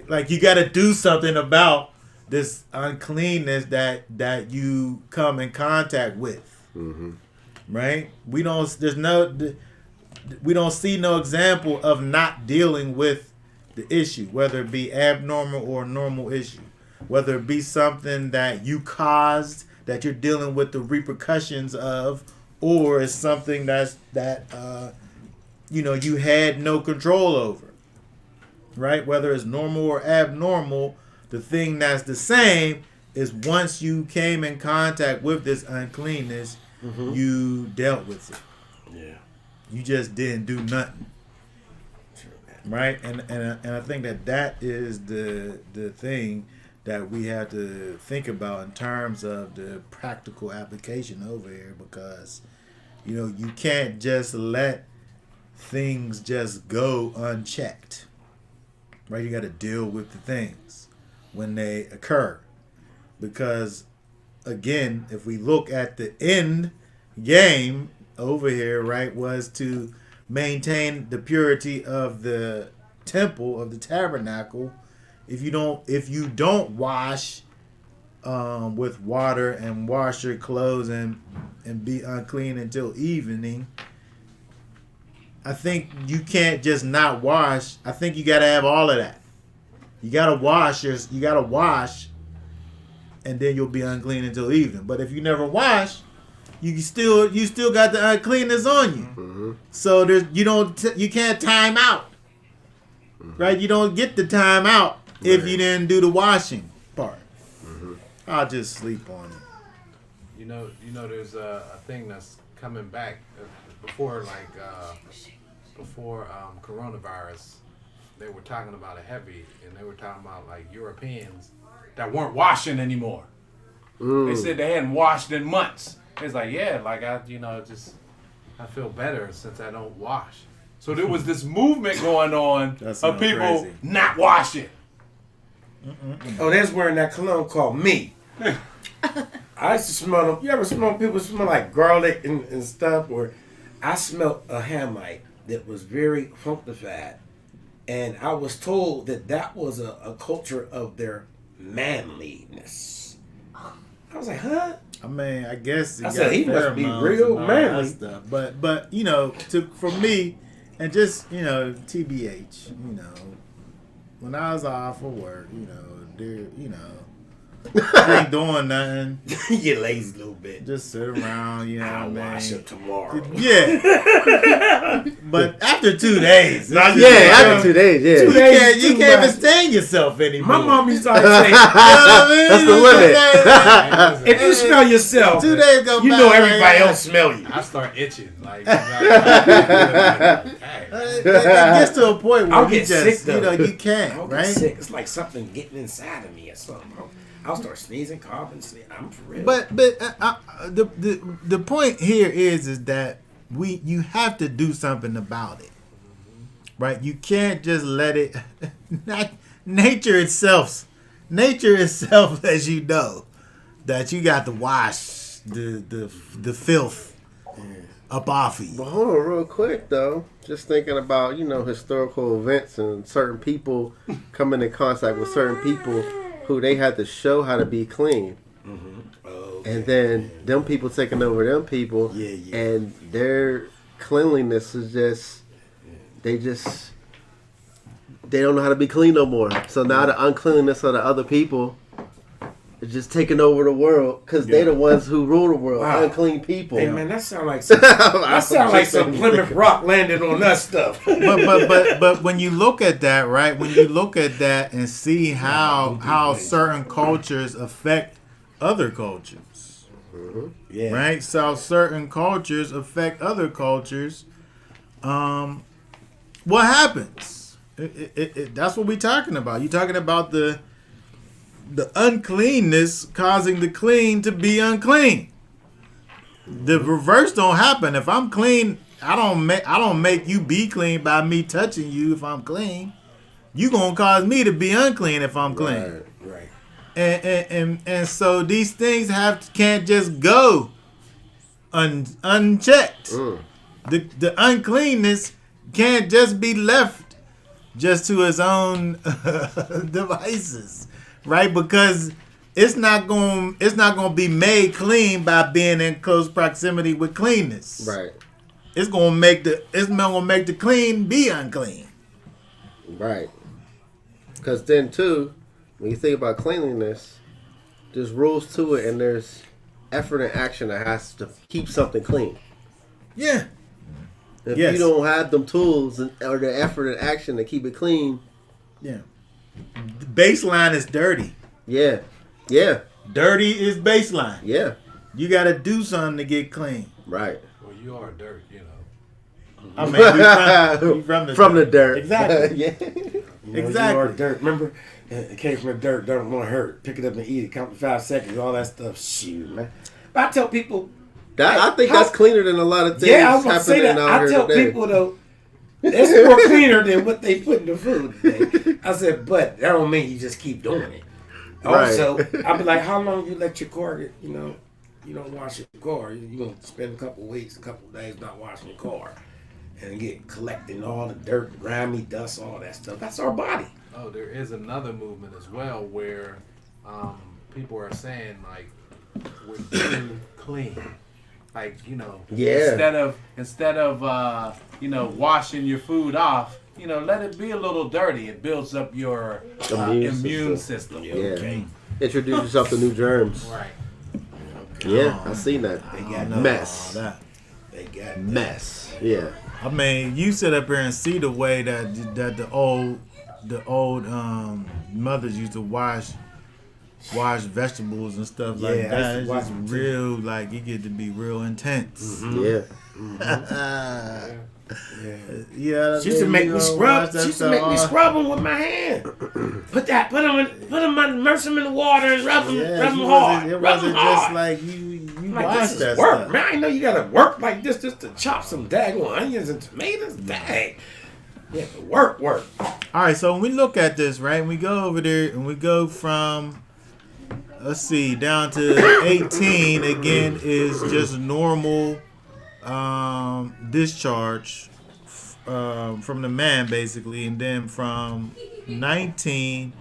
Like you got to do something about this uncleanness that you come in contact with, right? We don't see no example of not dealing with the issue, whether it be abnormal or normal issue, whether it be something that you caused that you're dealing with the repercussions of, or it's something that you had no control over, right? Whether it's normal or abnormal, the thing that's the same is once you came in contact with this uncleanness, you dealt with it. Yeah. You just didn't do nothing. right? And I think that is the thing that we have to think about in terms of the practical application over here, because you can't just let things just go unchecked, right? You got to deal with the things when they occur, because again, if we look at the end game over here, right, was to maintain the purity of the temple, of the tabernacle. If you don't wash with water and wash your clothes and be unclean until evening, I think you can't just not wash. I think you got to have all of that. You got to wash. You got to wash, and then you'll be unclean until evening. But if you never wash, you still got the uncleanness on you. Mm-hmm. So you can't time out, right? You don't get the time out if you didn't do the washing part. Mm-hmm. I'll just sleep on it. You know, there's a thing that's coming back before coronavirus. They were talking about it heavy, and they were talking about like Europeans that weren't washing anymore. They said they hadn't washed in months. It's like, yeah, like I feel better since I don't wash. So there was this movement going on of people crazy. not washing. Oh, that's wearing that cologne called Me. I used to smell them. You ever smell people smell like garlic and stuff? Or I smelled a Hamite that was very funkified. And I was told that was a culture of their manliness. I was like, huh? I mean, I guess I said, he must be real manly. Stuff. But for me, and just TBH, when I was off for work, I ain't doing nothing. You lazy little bit. Just sit around, I'll wash up tomorrow. Yeah. But after 2 days. After 2 days, yeah. 2 days. You can't even stand yourself anymore. My mom used to always say, That's the limit. if you smell yourself, 2 days go you by, know everybody else smell you. I start itching. Like, it gets to a point where I'll you get just, sick, though. you can't, I'll right? get sick. It's like something getting inside of me or something. I'll start sneezing, coughing, I'm for real. But the point here is that you have to do something about it, right? You can't just let it. Nature itself, as you know, that you got to wash the filth up off of you. But hold on real quick, though. Just thinking about, historical events and certain people coming in contact with certain people who they had to show how to be clean. Mm-hmm. And then them people taking over them people. Yeah. And their cleanliness is they don't know how to be clean no more. So now the uncleanliness of the other people is just taking over the world because they're the ones who rule the world. Wow. Unclean people. Hey man, that sound like some Plymouth Rock landed on us stuff. But when you look at that, right? When you look at that and see how certain cultures affect other cultures, Yeah. right? So certain cultures affect other cultures. What happens? That's what we're talking about. You're talking about the uncleanness causing the clean to be unclean. The reverse don't happen. If I'm clean, I don't make you be clean by me touching you. If I'm clean, you gonna cause me to be unclean if I'm clean. Right. And so these things can't just go unchecked. The uncleanness can't just be left just to its own devices. Right, because it's not going to be made clean by being in close proximity with cleanness. Right. It's going to make the clean be unclean. Right. Because then too, when you think about cleanliness, there's rules to it, and there's effort and action that has to keep something clean. Yeah. If Yes. you don't have them tools or the effort and action to keep it clean, Yeah. The baseline is dirty. yeah. Dirty is baseline. Yeah. You got to do something to get clean. Right. well, you are dirt, I mean, we from the dirt. Exactly. Yeah. You know, Exactly. You are dirt. Remember, it came from the dirt. Dirt won't hurt. Pick it up and eat it. Count to 5 seconds. All that stuff. Shoot, man. But I tell people. I think that's cleaner than a lot of things Yeah, I was going to say happening that. out I here tell today. people, though, it's more cleaner than what they put in the food today. I said, but that don't mean you just keep doing it. Right. Also, I'll be like, how long you let your car get, you don't wash your car. You're going to spend a couple weeks, a couple days not washing your car. And get collecting all the dirt, grimy dust, all that stuff. That's our body. Oh, there is another movement as well where people are saying like we're too clean. Like, Yeah. instead of washing your food off, let it be a little dirty. It builds up your immune system. Yeah. Okay. Introduce yourself to new germs. Right. Yeah, I seen that. They got Mess. All that. They got Mess. Yeah. I mean, you sit up here and see the way that the old mothers used to wash vegetables and stuff like Yeah, I that. used It's to just wash them real, like it get to be real intense. Yeah. Yeah, She used to make me scrub. She used to make me scrub them with my hand. Put them, immerse them in the water and rub them hard. It Rub wasn't them just hard. like you Like, watch this that is work, stuff. man. I didn't know you gotta work like this just to chop some daggone onions and tomatoes. Dang. You have to work. All right, so when we look at this, right, we go over there and we go from, let's see, down to 18 again is just normal discharge from the man, basically, and then from 19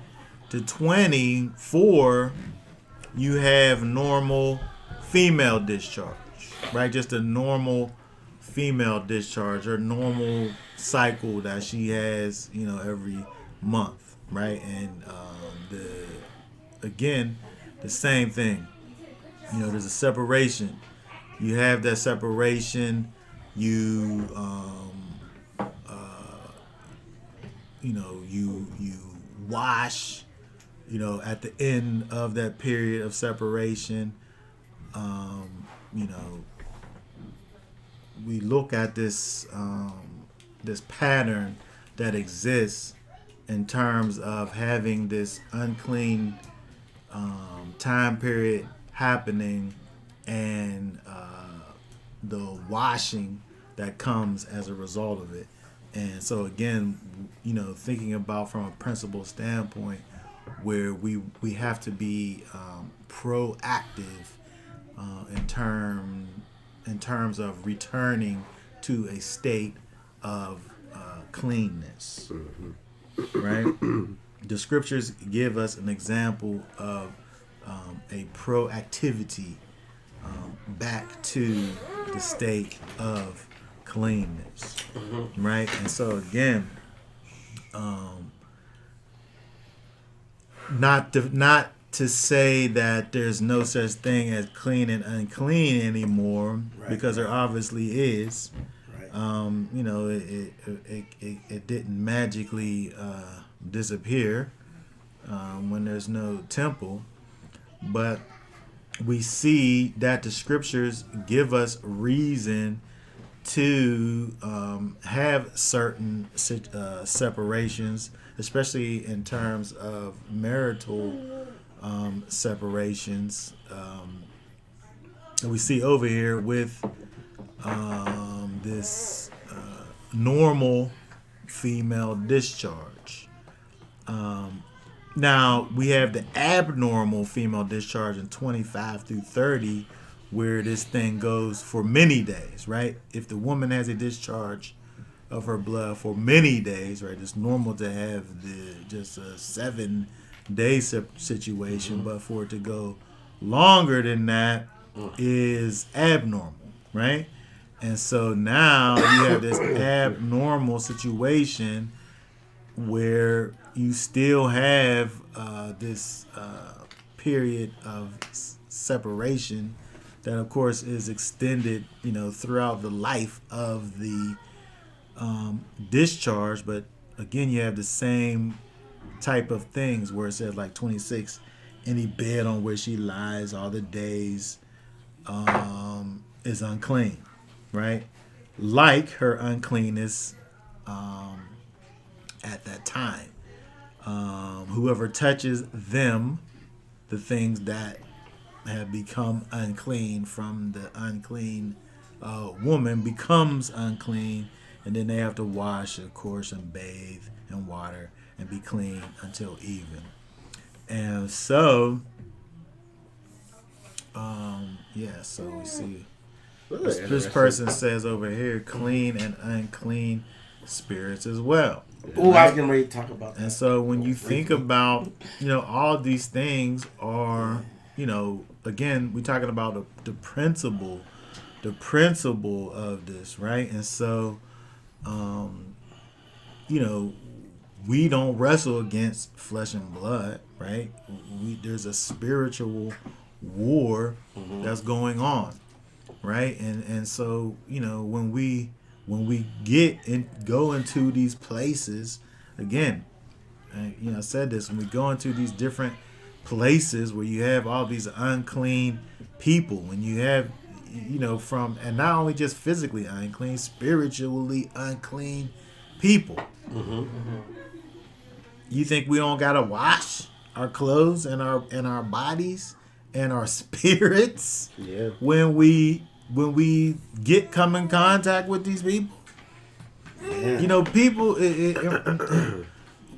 to 24 you have normal female discharge, right? Just a normal female discharge or normal cycle that she has, every month, right? And the same thing, there's a separation. You have that separation. You you wash, at the end of that period of separation. We look at this this pattern that exists in terms of having this unclean time period happening and the washing that comes as a result of it. And so again, thinking about from a principle standpoint where we have to be proactive in terms of returning to a state of cleanness, right? The scriptures give us an example of a proactivity back to the state of cleanness, right? And so again, not to say that there's no such thing as clean and unclean anymore, Right. because there obviously is. Right. It didn't magically disappear when there's no temple, but we see that the scriptures give us reason to have certain separations, especially in terms of marital separations. And we see over here with this normal female discharge. Now we have the abnormal female discharge in 25 through 30, where this thing goes for many days, right? If the woman has a discharge of her blood for many days, right, it's normal to have just a 7-day situation, but for it to go longer than that is abnormal, right? And so now you have this abnormal situation where you still have this period of separation that, of course, is extended, throughout the life of the discharge. But again, you have the same type of things where it says like 26, any bed on which she lies all the days is unclean, right? like her uncleanness at that time. Whoever touches them, the things that have become unclean from the unclean woman, becomes unclean, and then they have to wash, of course, and bathe in water and be clean until even. And so, so we see this person says over here, clean and unclean spirits as well. Oh, I was getting ready to talk about that. And so when you think about, all these things are, again, we're talking about the principle of this, right? And so, we don't wrestle against flesh and blood, right? There's a spiritual war that's going on, right? And so, when we get and go into these places, again, I said this, when we go into these different places where you have all these unclean people, when you have, from, and not only just physically unclean, spiritually unclean people. You think we don't gotta wash our clothes and our bodies and our spirits when we come in contact with these people? Yeah. People,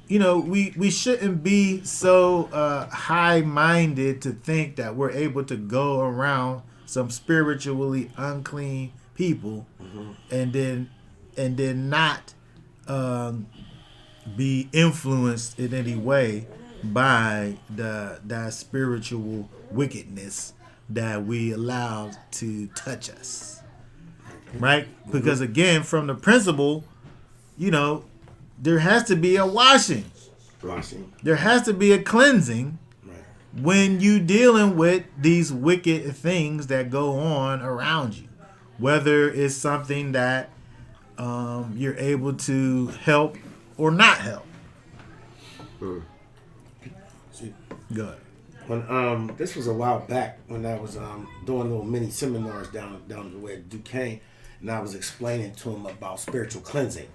we shouldn't be so high-minded to think that we're able to go around some spiritually unclean people and then not be influenced in any way by that spiritual wickedness that we allow to touch us, right? Because again, from the principle, there has to be a washing. There has to be a cleansing when you dealing with these wicked things that go on around you, whether it's something that you're able to help or not help. Go ahead. When this was a while back when I was doing little mini seminars down the way at Duquesne, and I was explaining to them about spiritual cleansing.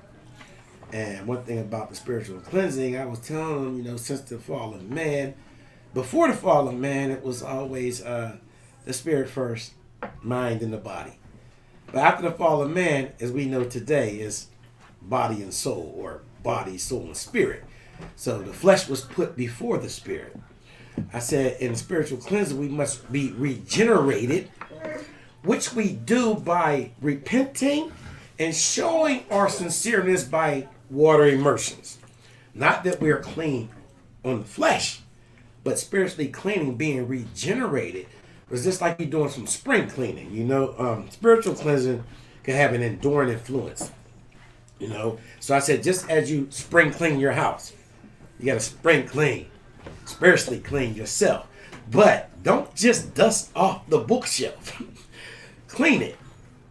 And one thing about the spiritual cleansing, I was telling them, since the fall of man, before the fall of man, it was always the spirit first, mind and the body. But after the fall of man, as we know today, is body and soul, or body, soul, and spirit. So the flesh was put before the spirit. I said in spiritual cleansing, we must be regenerated, which we do by repenting and showing our sincereness by water immersions. Not that we are clean on the flesh, but spiritually cleaning, being regenerated, was just like you're doing some spring cleaning. Spiritual cleansing can have an enduring influence. So I said, just as you spring clean your house, you got to spring clean, spiritually clean yourself. But don't just dust off the bookshelf. Clean it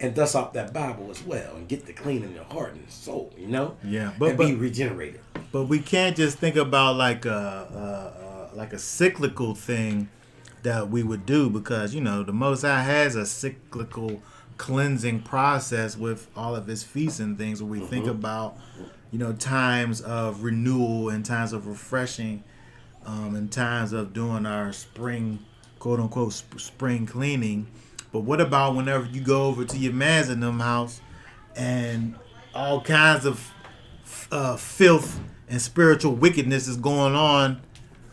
and dust off that Bible as well, and get the clean in your heart and soul. Yeah, but be regenerated. But we can't just think about like a cyclical thing that we would do, because the Most High has a cyclical cleansing process with all of his feasts and things, where we think about times of renewal and times of refreshing, and times of doing our spring, quote unquote, spring cleaning. But what about whenever you go over to your man's in them house and all kinds of filth and spiritual wickedness is going on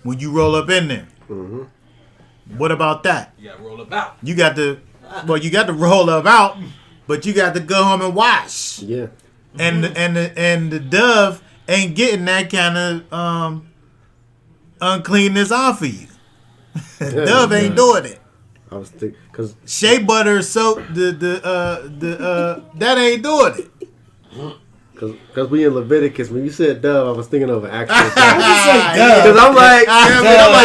when you roll up in there? What about that? You gotta roll about. You got to roll up out, but you got to go home and wash. Yeah. And the dove ain't getting that kind of uncleanness off of you. Dove ain't doing it. I was thinking, because Shea butter soap, that ain't doing it. Because we in Leviticus, when you said dove, I was thinking of an actual dove. dove? Because I'm like,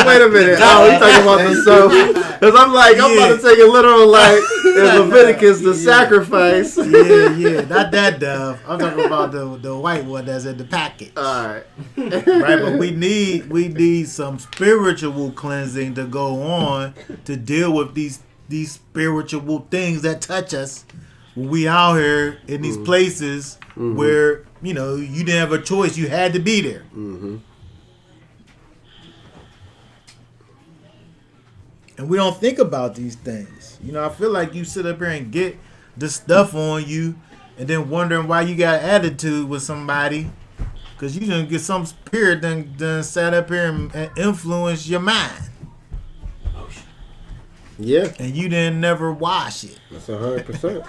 wait a minute. Oh, we talking about the soap. Because I'm about to take it literal, like in Leviticus, the sacrifice. Yeah, not that dove. I'm talking about the white one that's in the package. All right. Right, but we need some spiritual cleansing to go on to deal with these spiritual things that touch us when we out here in these places where, you know, you didn't have a choice. You had to be there. Mm-hmm. And we don't think about these things. You know, I feel like you sit up here and get the stuff on you and then wondering why you got attitude with somebody. Because you didn't get some spirit done sat up here and influence your mind. Yeah. And you didn't never wash it. That's 100%.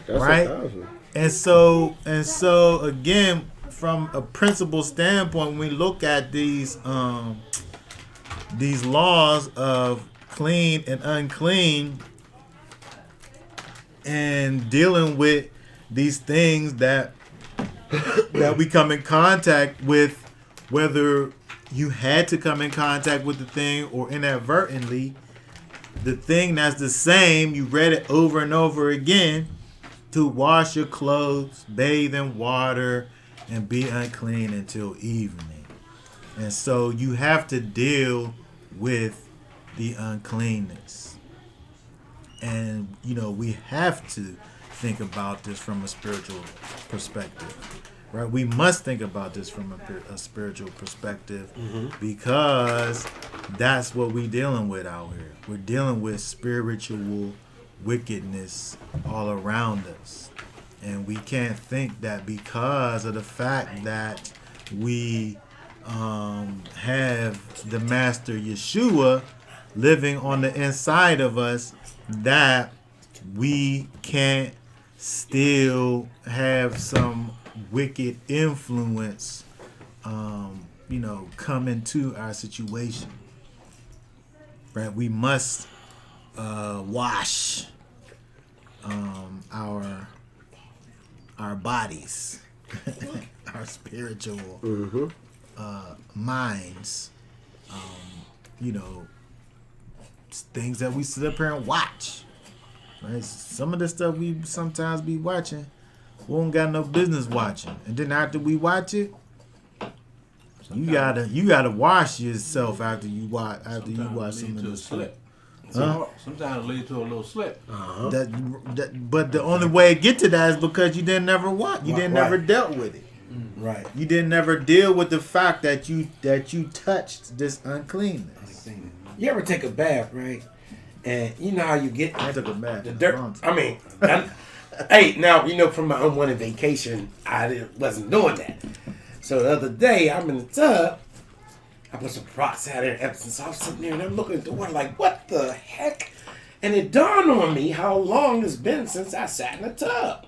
That's Right? 1,000. And so again, from a principle standpoint, when we look at these laws of clean and unclean and dealing with these things that we come in contact with, whether you had to come in contact with the thing or inadvertently, the thing that's the same, you read it over and over again, to wash your clothes, bathe in water, and be unclean until evening. And so you have to deal with the uncleanness. And, you know, we have to think about this from a spiritual perspective. Right? We must think about this from a spiritual perspective because that's what we're dealing with out here. We're dealing with spiritual wickedness all around us. And we can't think that because of the fact that we have the Master Yeshua living on the inside of us, that we can't still have some wicked influence, you know, come into our situation. Right? We must wash our bodies, our spiritual minds, you know, things that we sit up here and watch. Right? Some of the stuff we sometimes be watching, we don't got no business watching. And then after we watch it, you gotta wash yourself after you watch some of this stuff. Sometimes it leads to a little slip. But the only way to get to that is because you didn't never watch. You didn't never dealt with it. Right. You didn't never deal with the fact that you touched this uncleanness. You ever take a bath, right? And you know how you get I took a bath. the dirt. I mean, hey, now you know from my unwanted vacation, wasn't doing that. So the other day, I'm in the tub. I put some rocks out there in Epsom. So I'm sitting there and I'm looking at the water like, what the heck? And it dawned on me how long it's been since I sat in the tub.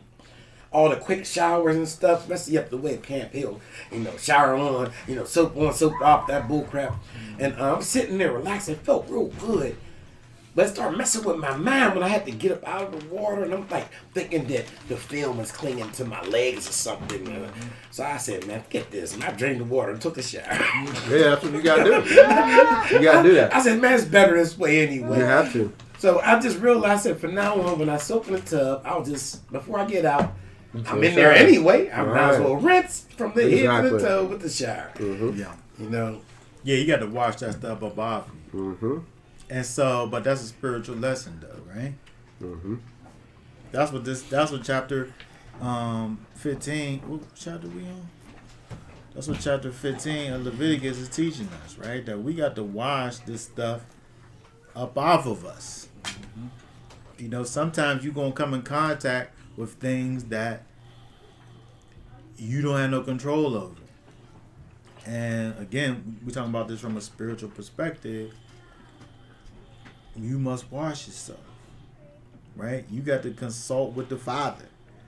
All the quick showers and stuff, especially up the way at Camp Hill. You know, shower on, you know, soap on, soap off, that bull crap. And I'm sitting there relaxing, felt real good. But it started messing with my mind when I had to get up out of the water. And I'm like thinking that the film is clinging to my legs or something. So I said, man, forget this. And I drained the water and took a shower. Yeah, that's what you gotta do. You gotta do that. I said, man, it's better this way anyway. You have to. So I just realized that from now on, when I soak in the tub, I'll just, before I get out, I'm in there anyway. I might as well rinse from the head to the toe with the shower. Yeah. You know? Yeah, you got to wash that stuff up off you. And so, but that's a spiritual lesson, though, right? That's what chapter 15. What chapter we on? That's what chapter 15 of Leviticus is teaching us, right? That we got to wash this stuff up off of us. You know, sometimes you're gonna come in contact with things that you don't have no control over. And again, we're talking about this from a spiritual perspective. You must wash yourself, right? You got to consult with the Father.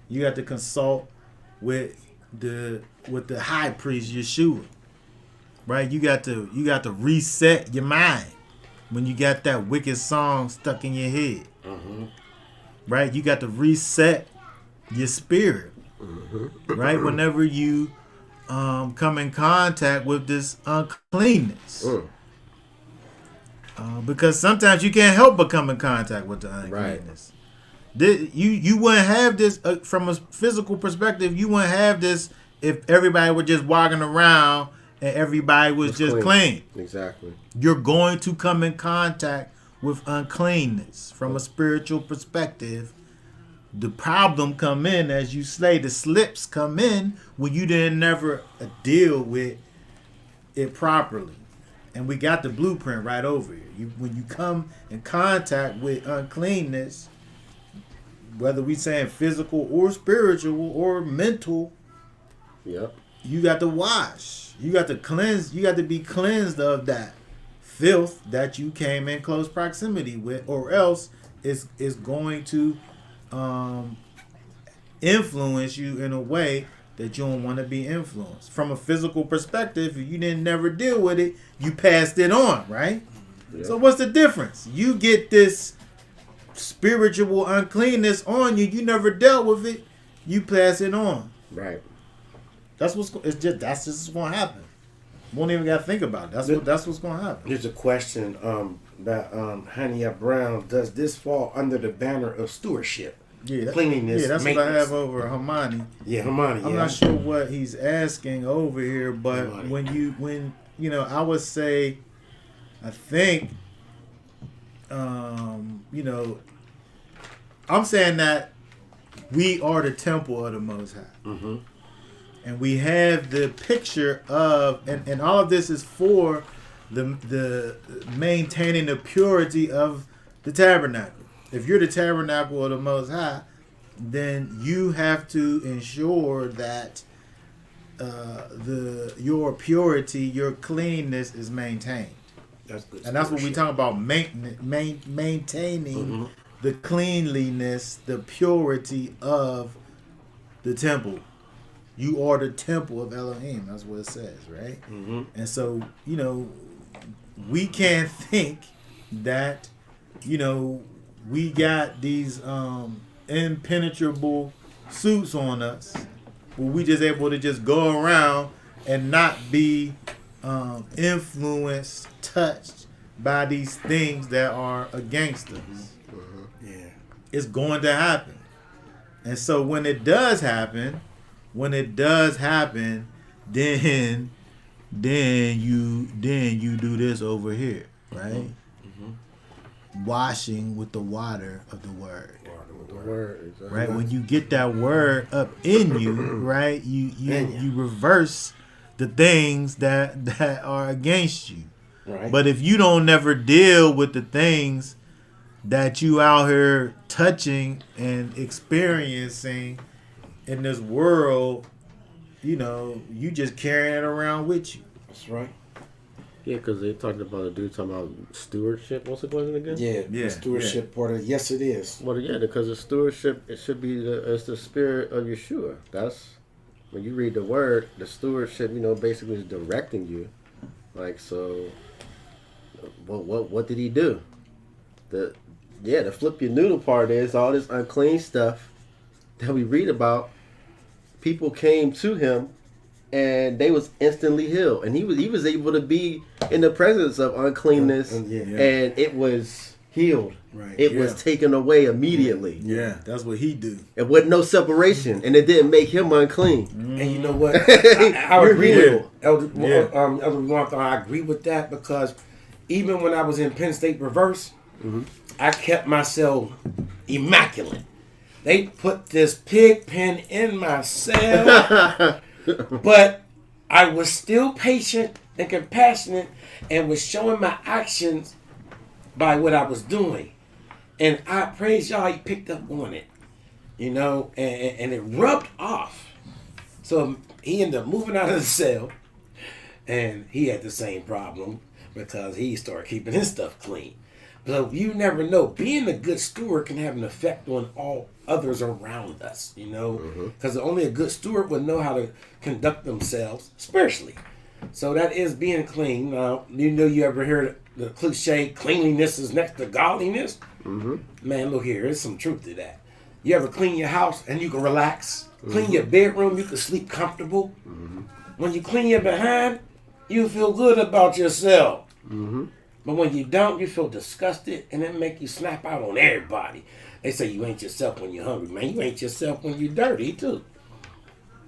You got to consult with the high priest Yeshua, right? You got to reset your mind when you got that wicked song stuck in your head, right? You got to reset your spirit, right? Whenever you come in contact with this uncleanness. Because sometimes you can't help but come in contact with the uncleanness. Right. You wouldn't have this from a physical perspective. You wouldn't have this if everybody were just walking around and everybody was just clean. Exactly. You're going to come in contact with uncleanness from a spiritual perspective the problem come in, as you say, the slips come in when you didn't never deal with it properly. And we got the blueprint right over here. When you come in contact with uncleanness, whether we saying physical or spiritual or mental, Yep. you got to wash. You got to cleanse. You got to be cleansed of that filth that you came in close proximity with, or else it's going to influence you in a way that you don't want to be influenced. From a physical perspective, if you didn't never deal with it, you passed it on, right? Yeah. So what's the difference? You get this spiritual uncleanness on you. You never dealt with it. You pass it on. Right. That's just what's going to happen. Won't even got to think about it. That's what's going to happen. Here's a question about Hania Brown. Does this fall under the banner of stewardship? Yeah, Cleanliness, yeah, that's what I maintenance. have over Hermione. Yeah, Hermione. I'm not sure what he's asking over here, but Hermione. when I would say, I think, I'm saying that we are the temple of the Most High. Mm-hmm. And we have the picture of, and all of this is for the maintaining the purity of the tabernacle. If you're the tabernacle of the Most High, then you have to ensure that your purity, your cleanness is maintained. That's good. And that's what we talk about, maintaining Mm-hmm. the cleanliness, the purity of the temple. You are the temple of Elohim. That's what it says, right? Mm-hmm. And so, we can't think that, we got these impenetrable suits on us where we just able to just go around and not be influenced, touched by these things that are against us. Mm-hmm. Yeah. It's going to happen. And so when it does happen, then you do this over here, right? Mm-hmm. Washing with the water of the word. The word. Exactly. Right? When you get that word up in you, right, you reverse the things that are against you. Right. But if you don't never deal with the things that you out here touching and experiencing in this world, you just carrying it around with you. That's right. Yeah, because they talked about a dude talking about stewardship. What's it called again? Yeah. Yeah, The stewardship part of yes, it is. Well, yeah, because the stewardship, it should be it's the spirit of Yeshua. That's when you read the word. The stewardship, basically is directing you. Like, so, what did he do? The flip your noodle part is all this unclean stuff that we read about. People came to him, and they was instantly healed, and he was able to be in the presence of uncleanness, Yeah. and it was healed. Right. It was taken away immediately. Yeah, that's what he do. It wasn't no separation, and it didn't make him unclean. And you know what? I agree Yeah. with Elder Yeah. Elder Martha. I agree with that because even when I was in Penn State Reverse, I kept myself immaculate. They put this pig pen in my cell, but I was still patient and compassionate and was showing my actions by what I was doing. And I praise y'all, he picked up on it, and it rubbed off. So he ended up moving out of the cell, and he had the same problem because he started keeping his stuff clean. So you never know. Being a good steward can have an effect on all others around us, because only a good steward would know how to conduct themselves spiritually. So that is being clean. Now, you ever hear the cliche, cleanliness is next to godliness? Mm-hmm. Man, look here, there's some truth to that. You ever clean your house and you can relax? Clean your bedroom, you can sleep comfortable. Mm-hmm. When you clean your behind, you feel good about yourself. Mm-hmm. But when you don't, you feel disgusted, and it make you snap out on everybody. They say you ain't yourself when you're hungry, man. You ain't yourself when you're dirty, too.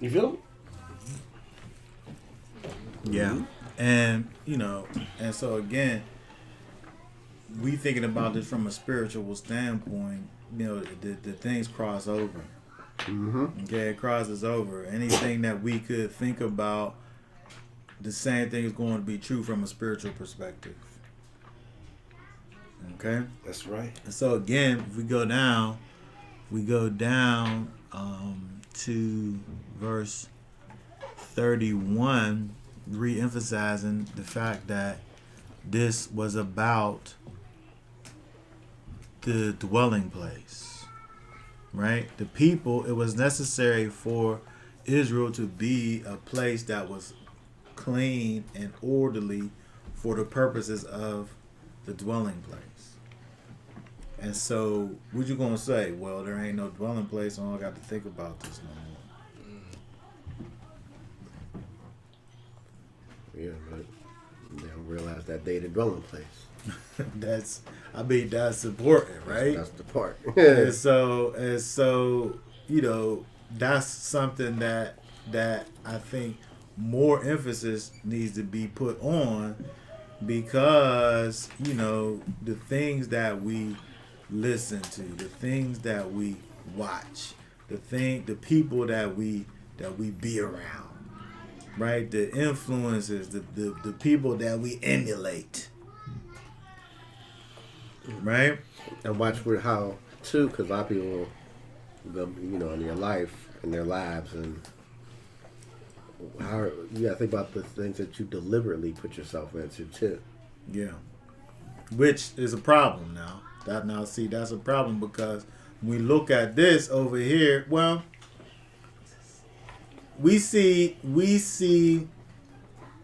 You feel me? Yeah. And, and so again, we thinking about this from a spiritual standpoint. the things cross over. Mm-hmm. Okay, it crosses over. Anything that we could think about, the same thing is going to be true from a spiritual perspective. Okay? That's right. And so again, if we go down to verse 31, re-emphasizing the fact that this was about the dwelling place, right? The people, it was necessary for Israel to be a place that was clean and orderly for the purposes of the dwelling place. And so, what you gonna say? Well, there ain't no dwelling place, so I don't got to think about this no more. Yeah, but they don't realize that they the dwelling place. That's important, right? That's the part. and so, that's something that I think more emphasis needs to be put on, because the things that we listen to, the things that we watch, the people that we be around, right? The influences, the people that we emulate, right? And watch with how too, because a lot of people, in their life, in their lives, and how you gotta think about the things that you deliberately put yourself into too. Yeah, which is a problem now. That's a problem, because when we look at this over here, well, we see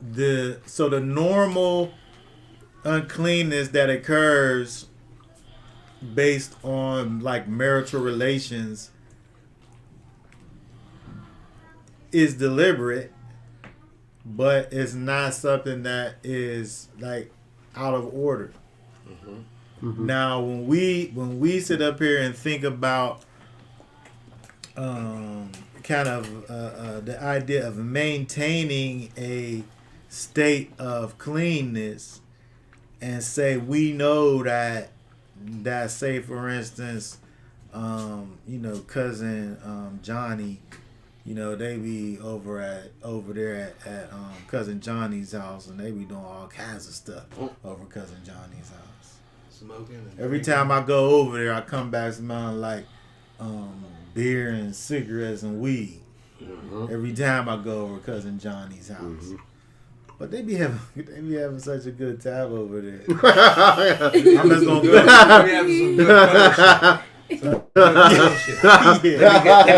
the normal uncleanness that occurs based on like marital relations is deliberate, but it's not something that is like out of order. Mm-hmm. Now, when we sit up here and think about kind of the idea of maintaining a state of cleanness, and say we know that say for instance, cousin Johnny, they be over there at cousin Johnny's house, and they be doing all kinds of stuff over cousin Johnny's house. Smoking. And Every drinking. time I go over there, I come back smelling like beer and cigarettes and weed. Mm-hmm. Every time I go over cousin Johnny's house. Mm-hmm. But they be having such a good time over there. I'm just gonna go. We having some good fellowship. They be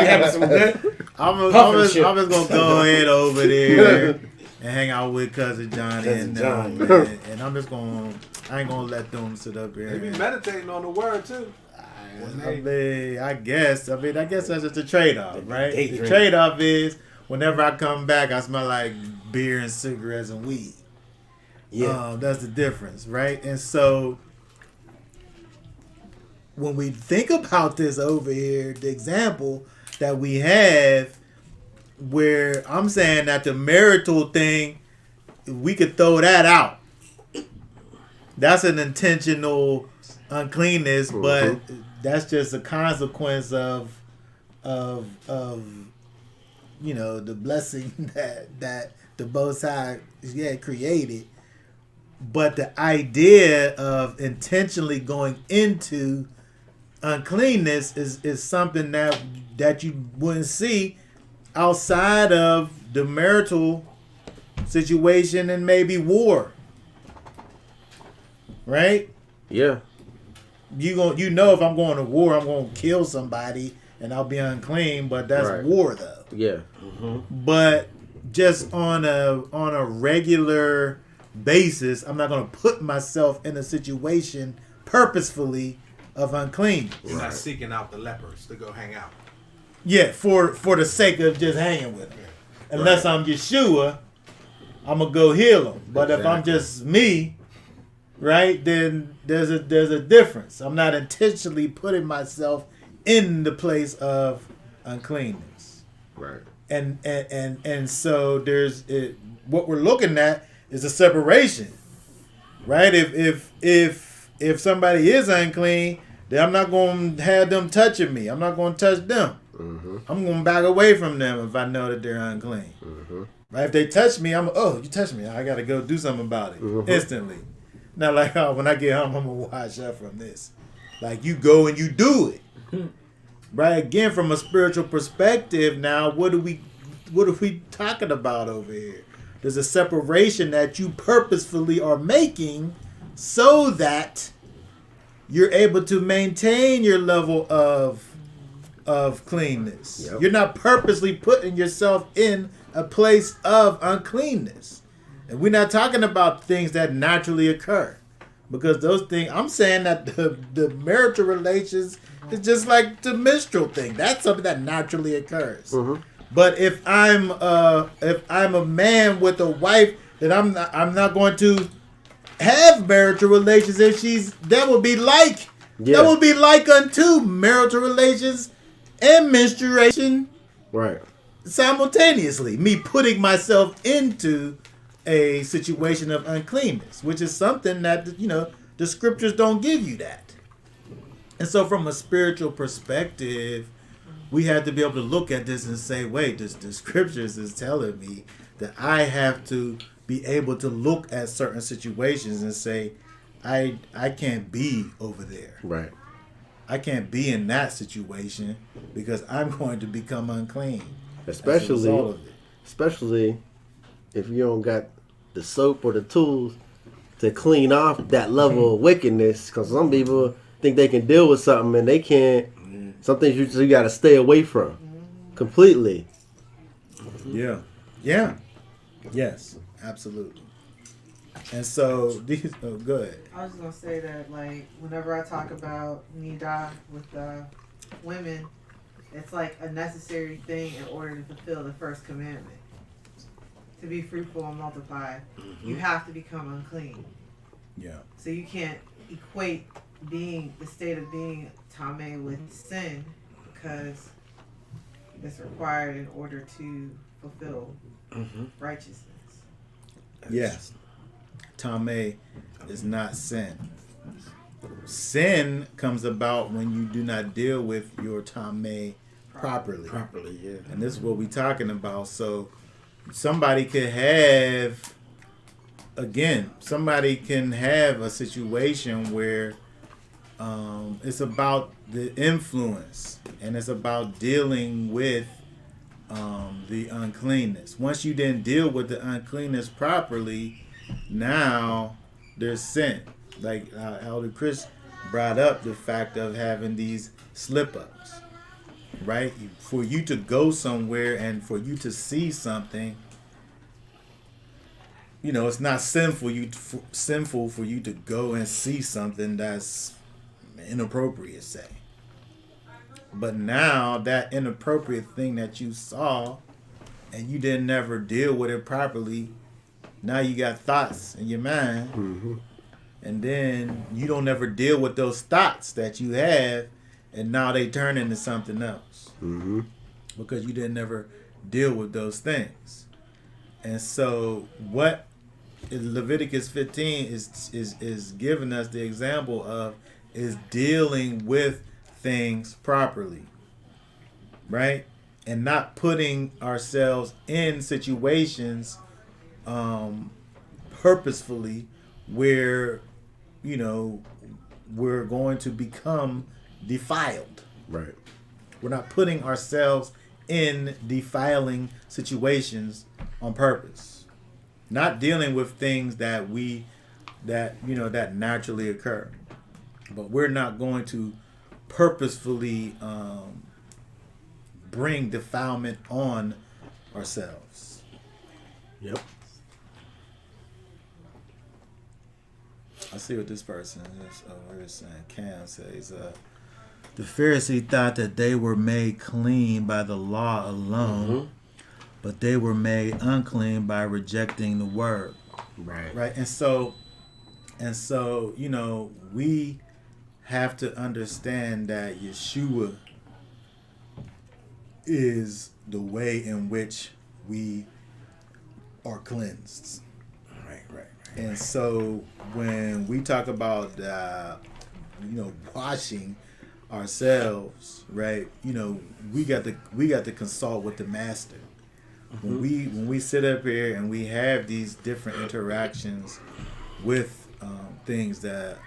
having some good. I'm just gonna go ahead over there and hang out with cousin Johnny Cousin Johnny. and I'm just gonna. I ain't gonna let them sit up here. They be meditating on the word too. I guess that's just a trade-off, right? The Daydream. trade-off is whenever I come back, I smell like beer and cigarettes and weed. Yeah. That's the difference, right? And so when we think about this over here, the example that we have, where I'm saying that the marital thing, we could throw that out. That's an intentional uncleanness, but that's just a consequence of the blessing that the both sides created. But the idea of intentionally going into uncleanness is something that you wouldn't see outside of the marital situation and maybe war. Right? Yeah. If I'm going to war, I'm going to kill somebody and I'll be unclean, but that's Right. war though. Yeah. But just on a regular basis, I'm not going to put myself in a situation purposefully of uncleanness. You're not seeking out the lepers to go hang out. Yeah, for the sake of just hanging with them. Unless I'm Yeshua, I'm gonna go heal them. But if I'm Exactly. just me, right, then there's a difference. I'm not intentionally putting myself in the place of uncleanness. Right. And so what we're looking at is a separation, right? If somebody is unclean, then I'm not going to have them touching me. I'm not going to touch them. Mm-hmm. I'm going to back away from them if I know that they're unclean. Mm-hmm. Right? If they touch me, you touched me. I got to go do something about it Mm-hmm. instantly. Not like, when I get home, I'm going to wash up from this. Like, you go and you do it. Right? Again, from a spiritual perspective, now, what are we talking about over here? There's a separation that you purposefully are making so that you're able to maintain your level of cleanness. Yep. You're not purposely putting yourself in a place of uncleanness. And we're not talking about things that naturally occur. Because those things, I'm saying that the marital relations is just like the menstrual thing. That's something that naturally occurs. Mm-hmm. But if I'm a man with a wife, then I'm not going to have marital relations. If that would be like unto marital relations and menstruation Right. simultaneously. Me putting myself into a situation of uncleanness, which is something that the scriptures don't give you that. And so, from a spiritual perspective, we have to be able to look at this and say, wait, the scriptures is telling me that I have to be able to look at certain situations and say, I can't be over there. Right. I can't be in that situation because I'm going to become unclean. Especially if you don't got the soap or the tools to clean off that level of wickedness. Because some people think they can deal with something and they can't. Some things you got to stay away from completely. Yeah. Yes, absolutely. And so these. Oh, good. I was just gonna say that, like, whenever I talk about nida with women, it's like a necessary thing in order to fulfill the first commandment. To be fruitful and multiply, you have to become unclean. Yeah. So you can't equate the state of being tame with sin, because it's required in order to fulfill righteousness. Yes. Tame is not sin. Sin comes about when you do not deal with your tame properly. Properly, yeah. And this is what we're talking about. So somebody can have a situation where it's about the influence and it's about dealing with the uncleanness. Once you didn't deal with the uncleanness properly, now there's sin. Like Elder Chris brought up the fact of having these slip-ups, right? For you to go somewhere and for you to see something, it's not sinful for you to go and see something that's inappropriate, say. But now that inappropriate thing that you saw and you didn't never deal with it properly, now you got thoughts in your mind. Mm-hmm. And then you don't ever deal with those thoughts that you have, and now they turn into something else. Mm-hmm. Because you didn't ever deal with those things. And so what Leviticus 15 is giving us the example of is dealing with things properly, right? And not putting ourselves in situations purposefully where we're going to become defiled. Right. We're not putting ourselves in defiling situations on purpose. Not dealing with things that naturally occur. But we're not going to purposefully bring defilement on ourselves. Yep. I see what this person is over saying. Cam says, the Pharisee thought that they were made clean by the law alone, but they were made unclean by rejecting the word. Right. Right. And so, we have to understand that Yeshua is the way in which we are cleansed. Right. And so when we talk about washing ourselves, right? We got to consult with the master. When we sit up here and we have these different interactions with things that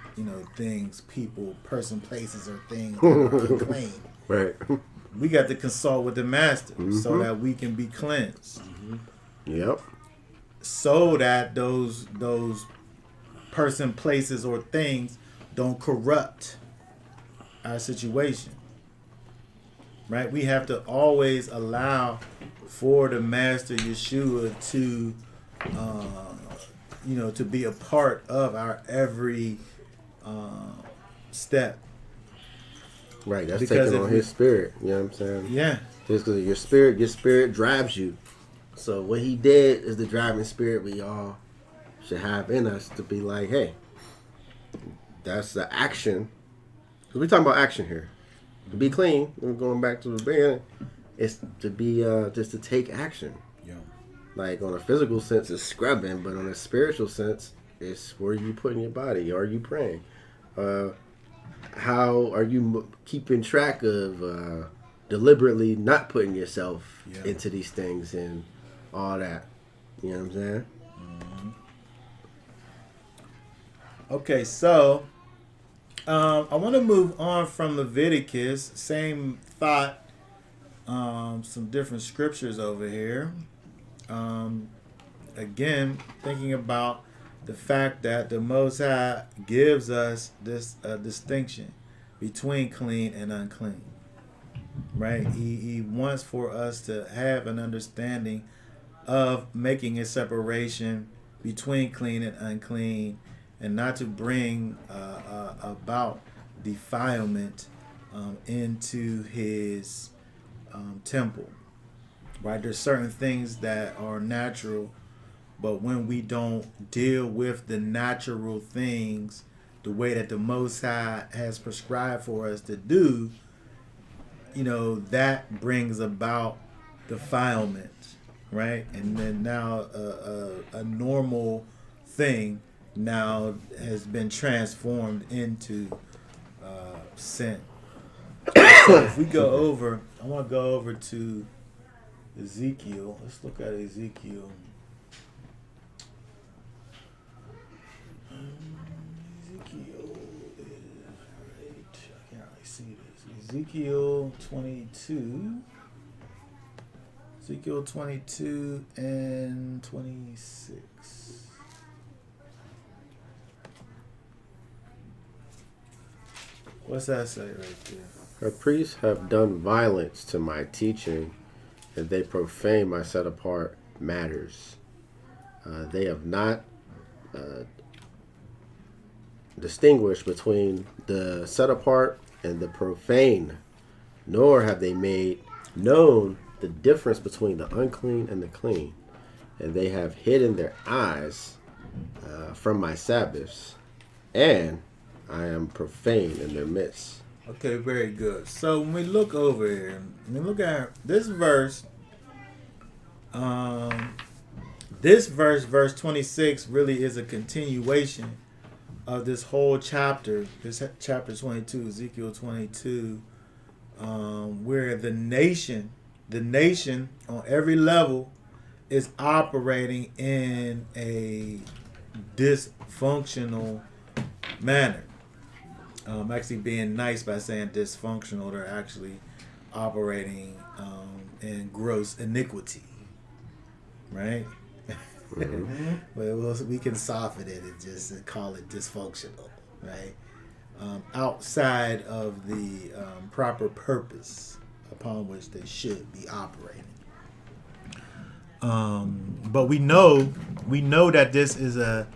things, people, person, places, or things that are unclean, Right. we got to consult with the master so that we can be cleansed, Yep. so that those person, places, or things don't corrupt our situation. Right? We have to always allow for the Master Yeshua to, to be a part of our every step. Right. That's Because taking if on we- his spirit. You know what I'm saying? Yeah. Just because your spirit drives you. So what he did is the driving spirit we all should have in us to be like, hey, that's the action. Because we're talking about action here. To be clean, we're going back to the beginning, it's to be just to take action. Yeah. Like on a physical sense, it's scrubbing, but on a spiritual sense, it's where you putting your body. Are you praying? How are you keeping track of deliberately not putting yourself into these things and all that? You know what I'm saying? Okay, so I want to move on from Leviticus. Same thought. Some different scriptures over here. Again, thinking about the fact that the Most High gives us this distinction between clean and unclean. Right? He wants for us to have an understanding of making a separation between clean and unclean, and not to bring about defilement into his temple. Right? There's certain things that are natural, but when we don't deal with the natural things the way that the Most High has prescribed for us to do, that brings about defilement, right? And then now a normal thing now has been transformed into sin. So if we go over, I want to go over to Ezekiel. Let's look at Ezekiel. Ezekiel is right. I can't really see this. Ezekiel 22. Ezekiel 22 and 26. What's that say right there? Her priests have done violence to my teaching, and they profane my set apart matters. They have not distinguished between the set apart and the profane, nor have they made known the difference between the unclean and the clean. And they have hidden their eyes from my Sabbaths, and I am profane in their midst. Okay, very good. So when we look over here, when we look at this verse, verse 26, really is a continuation of this whole chapter, this chapter 22, Ezekiel 22, where the nation on every level is operating in a dysfunctional manner. Actually being nice by saying dysfunctional, they're actually operating in gross iniquity, right? But we can soften it and just call it dysfunctional, right? Outside of the proper purpose upon which they should be operating. But we know that this is a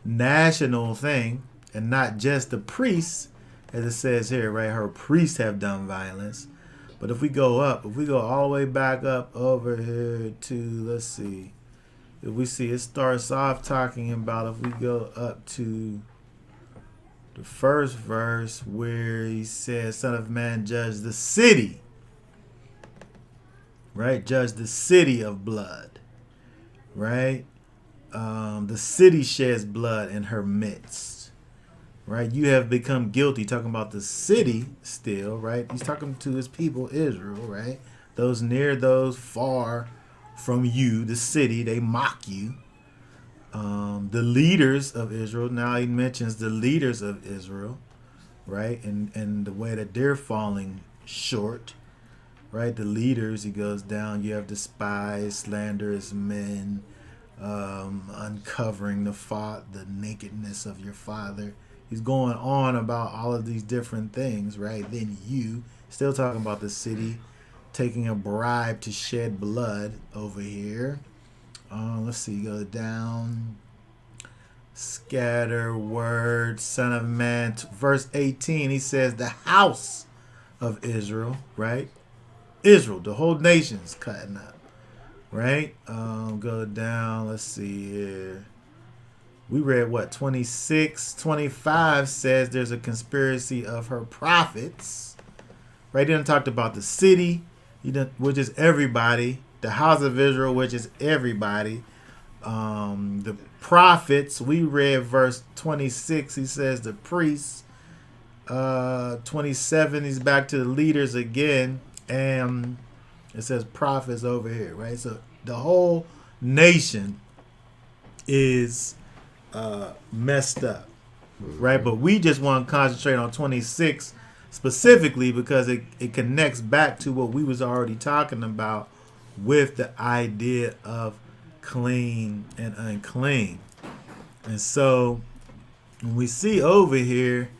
national thing and not just the priests, as it says here, right? Her priests have done violence. But if we go all the way back up over here to, let's see, if we see, it starts off talking about, if we go up to the first verse where he says, Son of Man, judge the city. Right? Judge the city of blood. Right? The city sheds blood in her midst. right? You have become guilty. Talking about the city still, right? He's talking to his people, Israel, right? Those near, those far from you, the city, they mock you. The leaders of Israel, now he mentions the leaders of Israel, right? And the way that they're falling short, right? The leaders, he goes down, you have despised, slanderous men, uncovering the nakedness of your father. He's going on about all of these different things, right? Then you, still talking about the city, taking a bribe to shed blood over here. Let's see, go down. Scatter word, son of man. Verse 18, he says the house of Israel, right? Israel, the whole nation's cutting up, right? Go down, let's see here. We read what, 26, 25 says there's a conspiracy of her prophets, right? Then talked about the city, which is everybody, the house of Israel, which is everybody. The prophets, we read verse 26, he says the priests. 27, he's back to the leaders again, and it says prophets over here, right? So the whole nation is messed up, right? But we just want to concentrate on 26 specifically because it connects back to what we was already talking about with the idea of clean and unclean. And so when we see over here,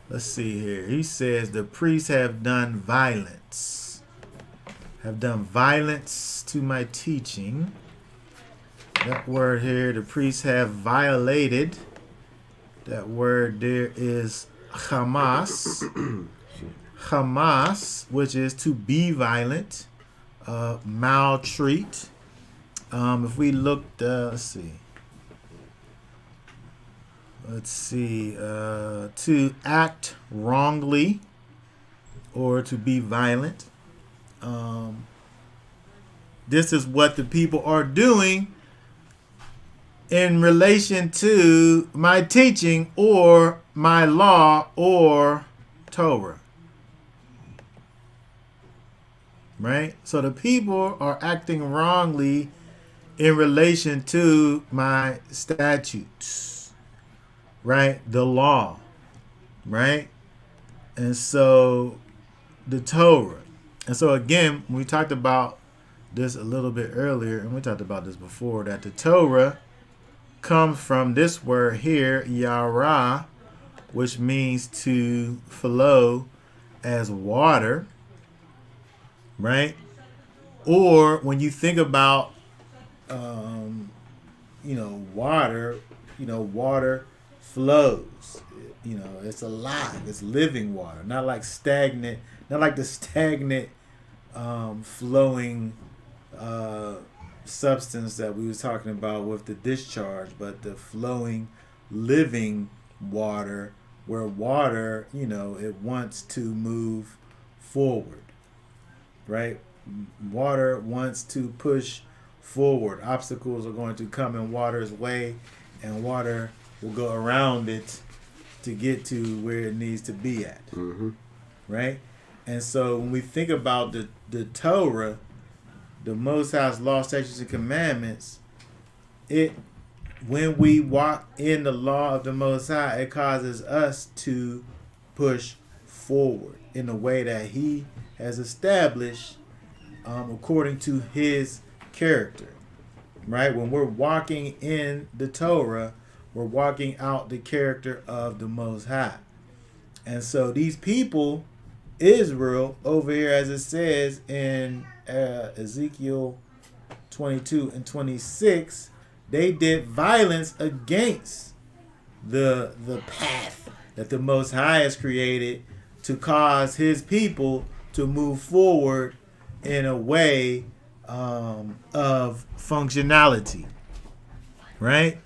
let's see here, he says the priests have done violence to my teaching. That word here, the priests have violated. That word there is Hamas. Hamas, which is to be violent, maltreat. If we looked, let's see, to act wrongly or to be violent. This is what the people are doing in relation to my teaching or my law or Torah. Right? So the people are acting wrongly in relation to my statutes, right? The law, right? And so the Torah. And so again, we talked about this a little bit earlier, and we talked about this before, that the Torah comes from this word here, yara, which means to flow as water, right? Or when you think about water flows. It's alive. It's living water, not like stagnant, not like the stagnant flowing substance that we was talking about with the discharge, but the flowing, living water, where water, it wants to move forward, right? Water wants to push forward. Obstacles are going to come in water's way, and water will go around it to get to where it needs to be at. Mm-hmm. Right? And so when we think about the Torah, the Most High's law, statutes, and commandments, when we walk in the law of the Most High, it causes us to push forward in a way that He has established according to His character. Right? When we're walking in the Torah, we're walking out the character of the Most High. And so these people, Israel, over here, as it says in Ezekiel 22 and 26, they did violence against the path that the Most High has created to cause His people to move forward in a way of functionality, right?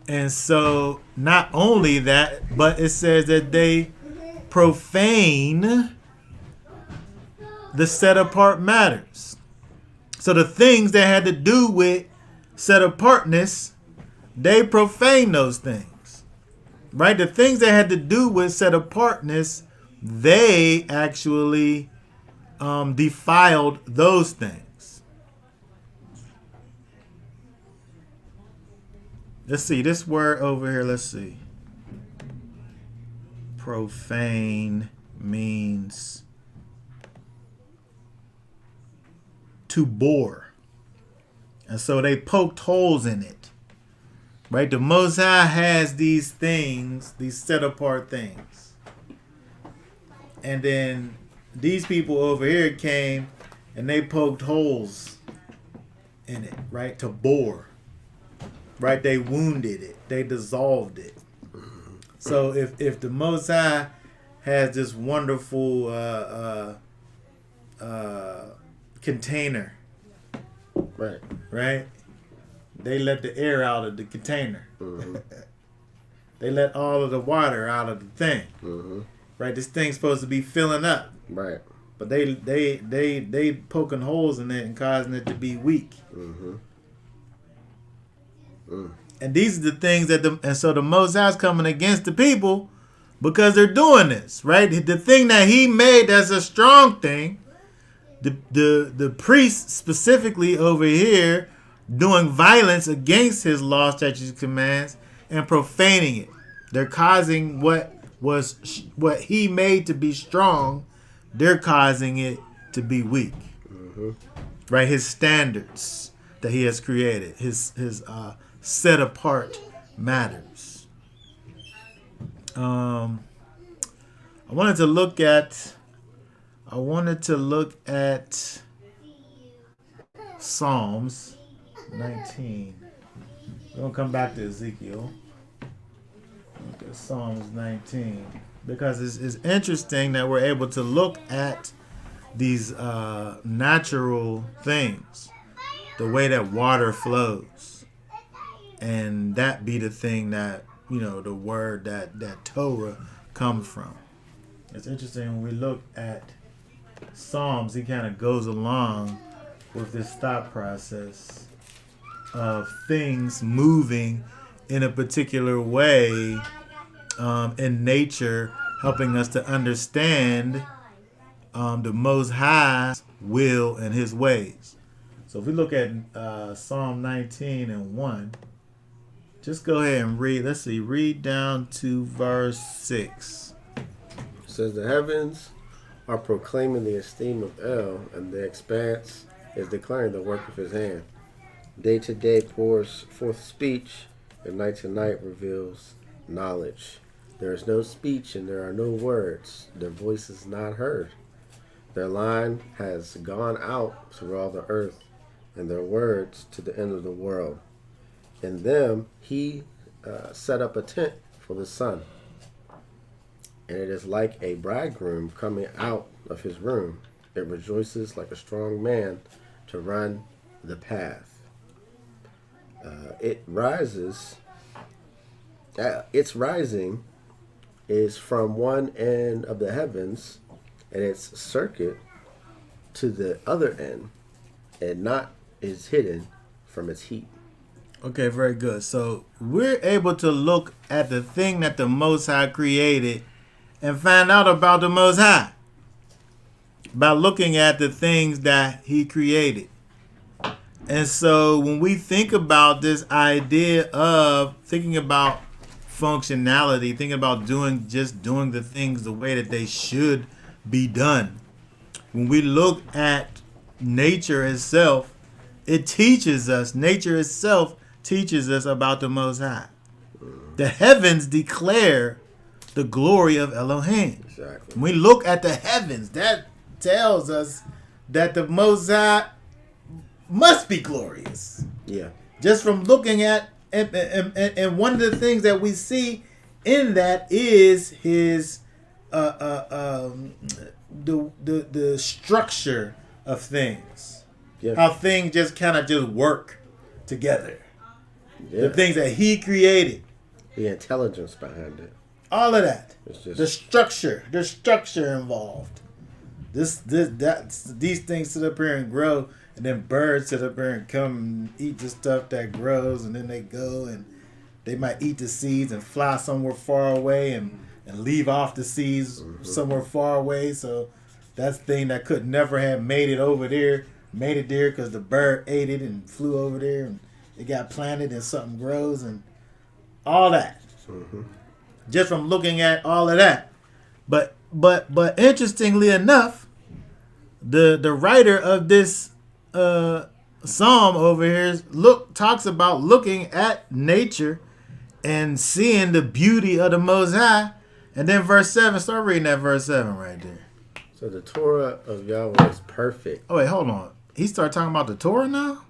And so not only that, but it says that they profane the set apart matters. So the things that had to do with set apartness, they profane those things, right? The things that had to do with set apartness, they actually defiled those things. Let's see, this word over here, let's see. Profane means to bore. And so they poked holes in it. Right? The Most High has these things, these set apart things. And then these people over here came and they poked holes in it, right? To bore. Right? They wounded it. They dissolved it. So if the Most High has this wonderful container, right? They let the air out of the container. Mm-hmm. They let all of the water out of the thing. Mm-hmm. Right? This thing's supposed to be filling up. Right. But they poking holes in it and causing it to be weak. Mm-hmm. Mm. And these are the things and so the Most High's coming against the people because they're doing this, right? The thing that he made that's a strong thing, the priests specifically over here doing violence against his law, statutes, and commands and profaning it. They're causing what he made to be strong, they're causing it to be weak. Mm-hmm. Right? His standards that he has created, his set apart matters. I wanted to look at Psalms 19. We're gonna come back to Ezekiel. Look at Psalms 19 because it's interesting that we're able to look at these natural things, the way that water flows, and that be the thing that the word that Torah comes from. It's interesting when we look at Psalms, he kind of goes along with this thought process of things moving in a particular way in nature, helping us to understand the Most High's will and his ways. So if we look at Psalm 19 and 1, just go ahead and read. Let's see, read down to verse 6. It says, the heavens are proclaiming the esteem of El, and the expanse is declaring the work of his hand. Day to day pours forth speech, and to night reveals knowledge. There is no speech, and there are no words. Their voice is not heard. Their line has gone out through all the earth, and their words to the end of the world. In them he set up a tent for the sun, and it is like a bridegroom coming out of his room. It rejoices like a strong man to run the path. It rises. Its rising is from one end of the heavens, and its circuit to the other end, and not is hidden from its heat. Okay, very good. So we're able to look at the thing that the Most High created and find out about the Most High by looking at the things that he created. And so when we think about this idea of thinking about functionality, thinking about doing the things the way that they should be done, when we look at nature itself, nature itself teaches us about the Most High. The heavens declare the glory of Elohim. Exactly. When we look at the heavens, that tells us that the Most High must be glorious. Yeah. Just from looking at, and one of the things that we see in that is his the structure of things. Yeah. How things just kind of just work together. Yeah. The things that he created. The intelligence behind it. All of that. It's just The structure involved. These things sit up here and grow, and then birds sit up here and come and eat the stuff that grows, and then they go and they might eat the seeds and fly somewhere far away and leave off the seeds somewhere far away. So that's the thing that could never have made it over there, made it there because the bird ate it and flew over there and it got planted and something grows and all that. Just from looking at all of that. But interestingly enough, the writer of this psalm over here talks about looking at nature and seeing the beauty of the Most High. And then verse 7, start reading that verse 7 right there. So the Torah of Yahweh is perfect. Oh, wait, hold on. He started talking about the Torah now?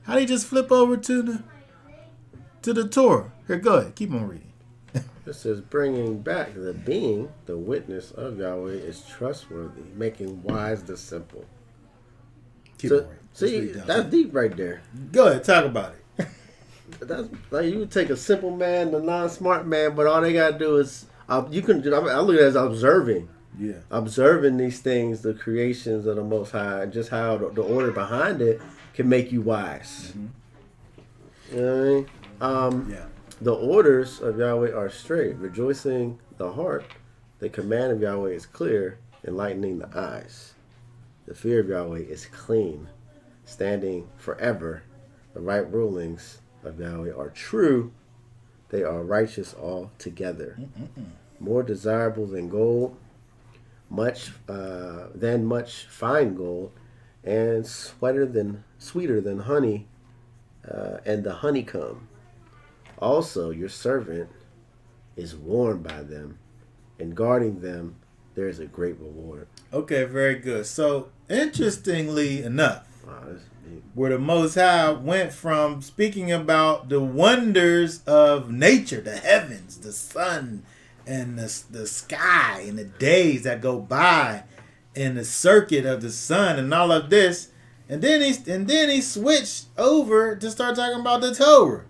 How did he just flip over to the Torah? Here, go ahead. Keep on reading. It says, bringing back the being, the witness of Yahweh is trustworthy, making wise the simple. Keep So, on reading. Just see, read down. that's deep right there. Go ahead. Talk about it. That's like you would take a simple man, the non-smart man, but all they gotta do is you can. I look at it as observing, observing these things, the creations of the Most High, and just how the order behind it can make you wise. You know what I mean? The orders of Yahweh are straight, rejoicing the heart. The command of Yahweh is clear, enlightening the eyes. The fear of Yahweh is clean, standing forever. The right rulings of Yahweh are true. They are righteous altogether. More desirable than gold, much fine gold, and sweeter than honey, and the honeycomb. Also, your servant is warned by them, and guarding them, there is a great reward. Okay, very good. So, interestingly enough, Wow, that's deep. where the Most High went from speaking about the wonders of nature, the heavens, the sun, and the sky, and the days that go by, and the circuit of the sun, and all of this, and then he switched over to start talking about the Torah,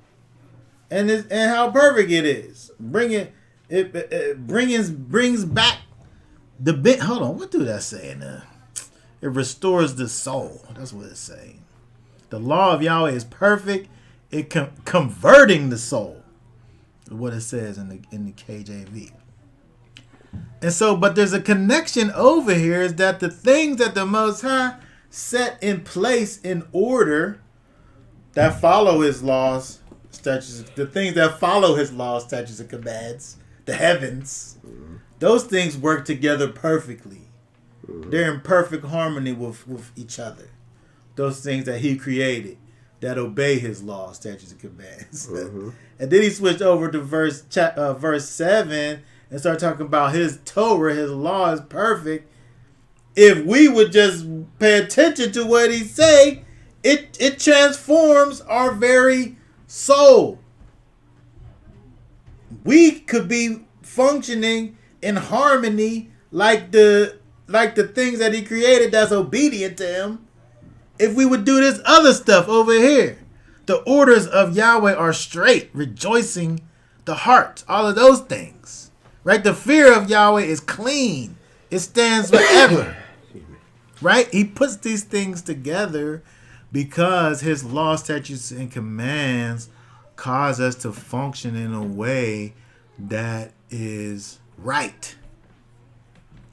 and how perfect it is. Brings back the bit. Hold on, what do that say in there? It restores the soul. That's what it's saying. The law of Yahweh is perfect. It converting the soul. Is what it says in the KJV. And so, but there's a connection over here is that the things that the Most High set in place in order that follow His laws, statutes, the things that follow His laws, statutes, and commands, the heavens, those things work together perfectly. They're in perfect harmony with each other. Those things that He created that obey His laws, statutes, and commands. And then he switched over to verse 7 and started talking about His Torah, His law is perfect. If we would just pay attention to what He say, it transforms our very soul. We could be functioning in harmony like the things that He created that's obedient to Him, if we would do this other stuff over here. The orders of Yahweh are straight, rejoicing the heart, all of those things. Right? The fear of Yahweh is clean. It stands forever. Right? He puts these things together because His law, statutes, and commands cause us to function in a way that is right.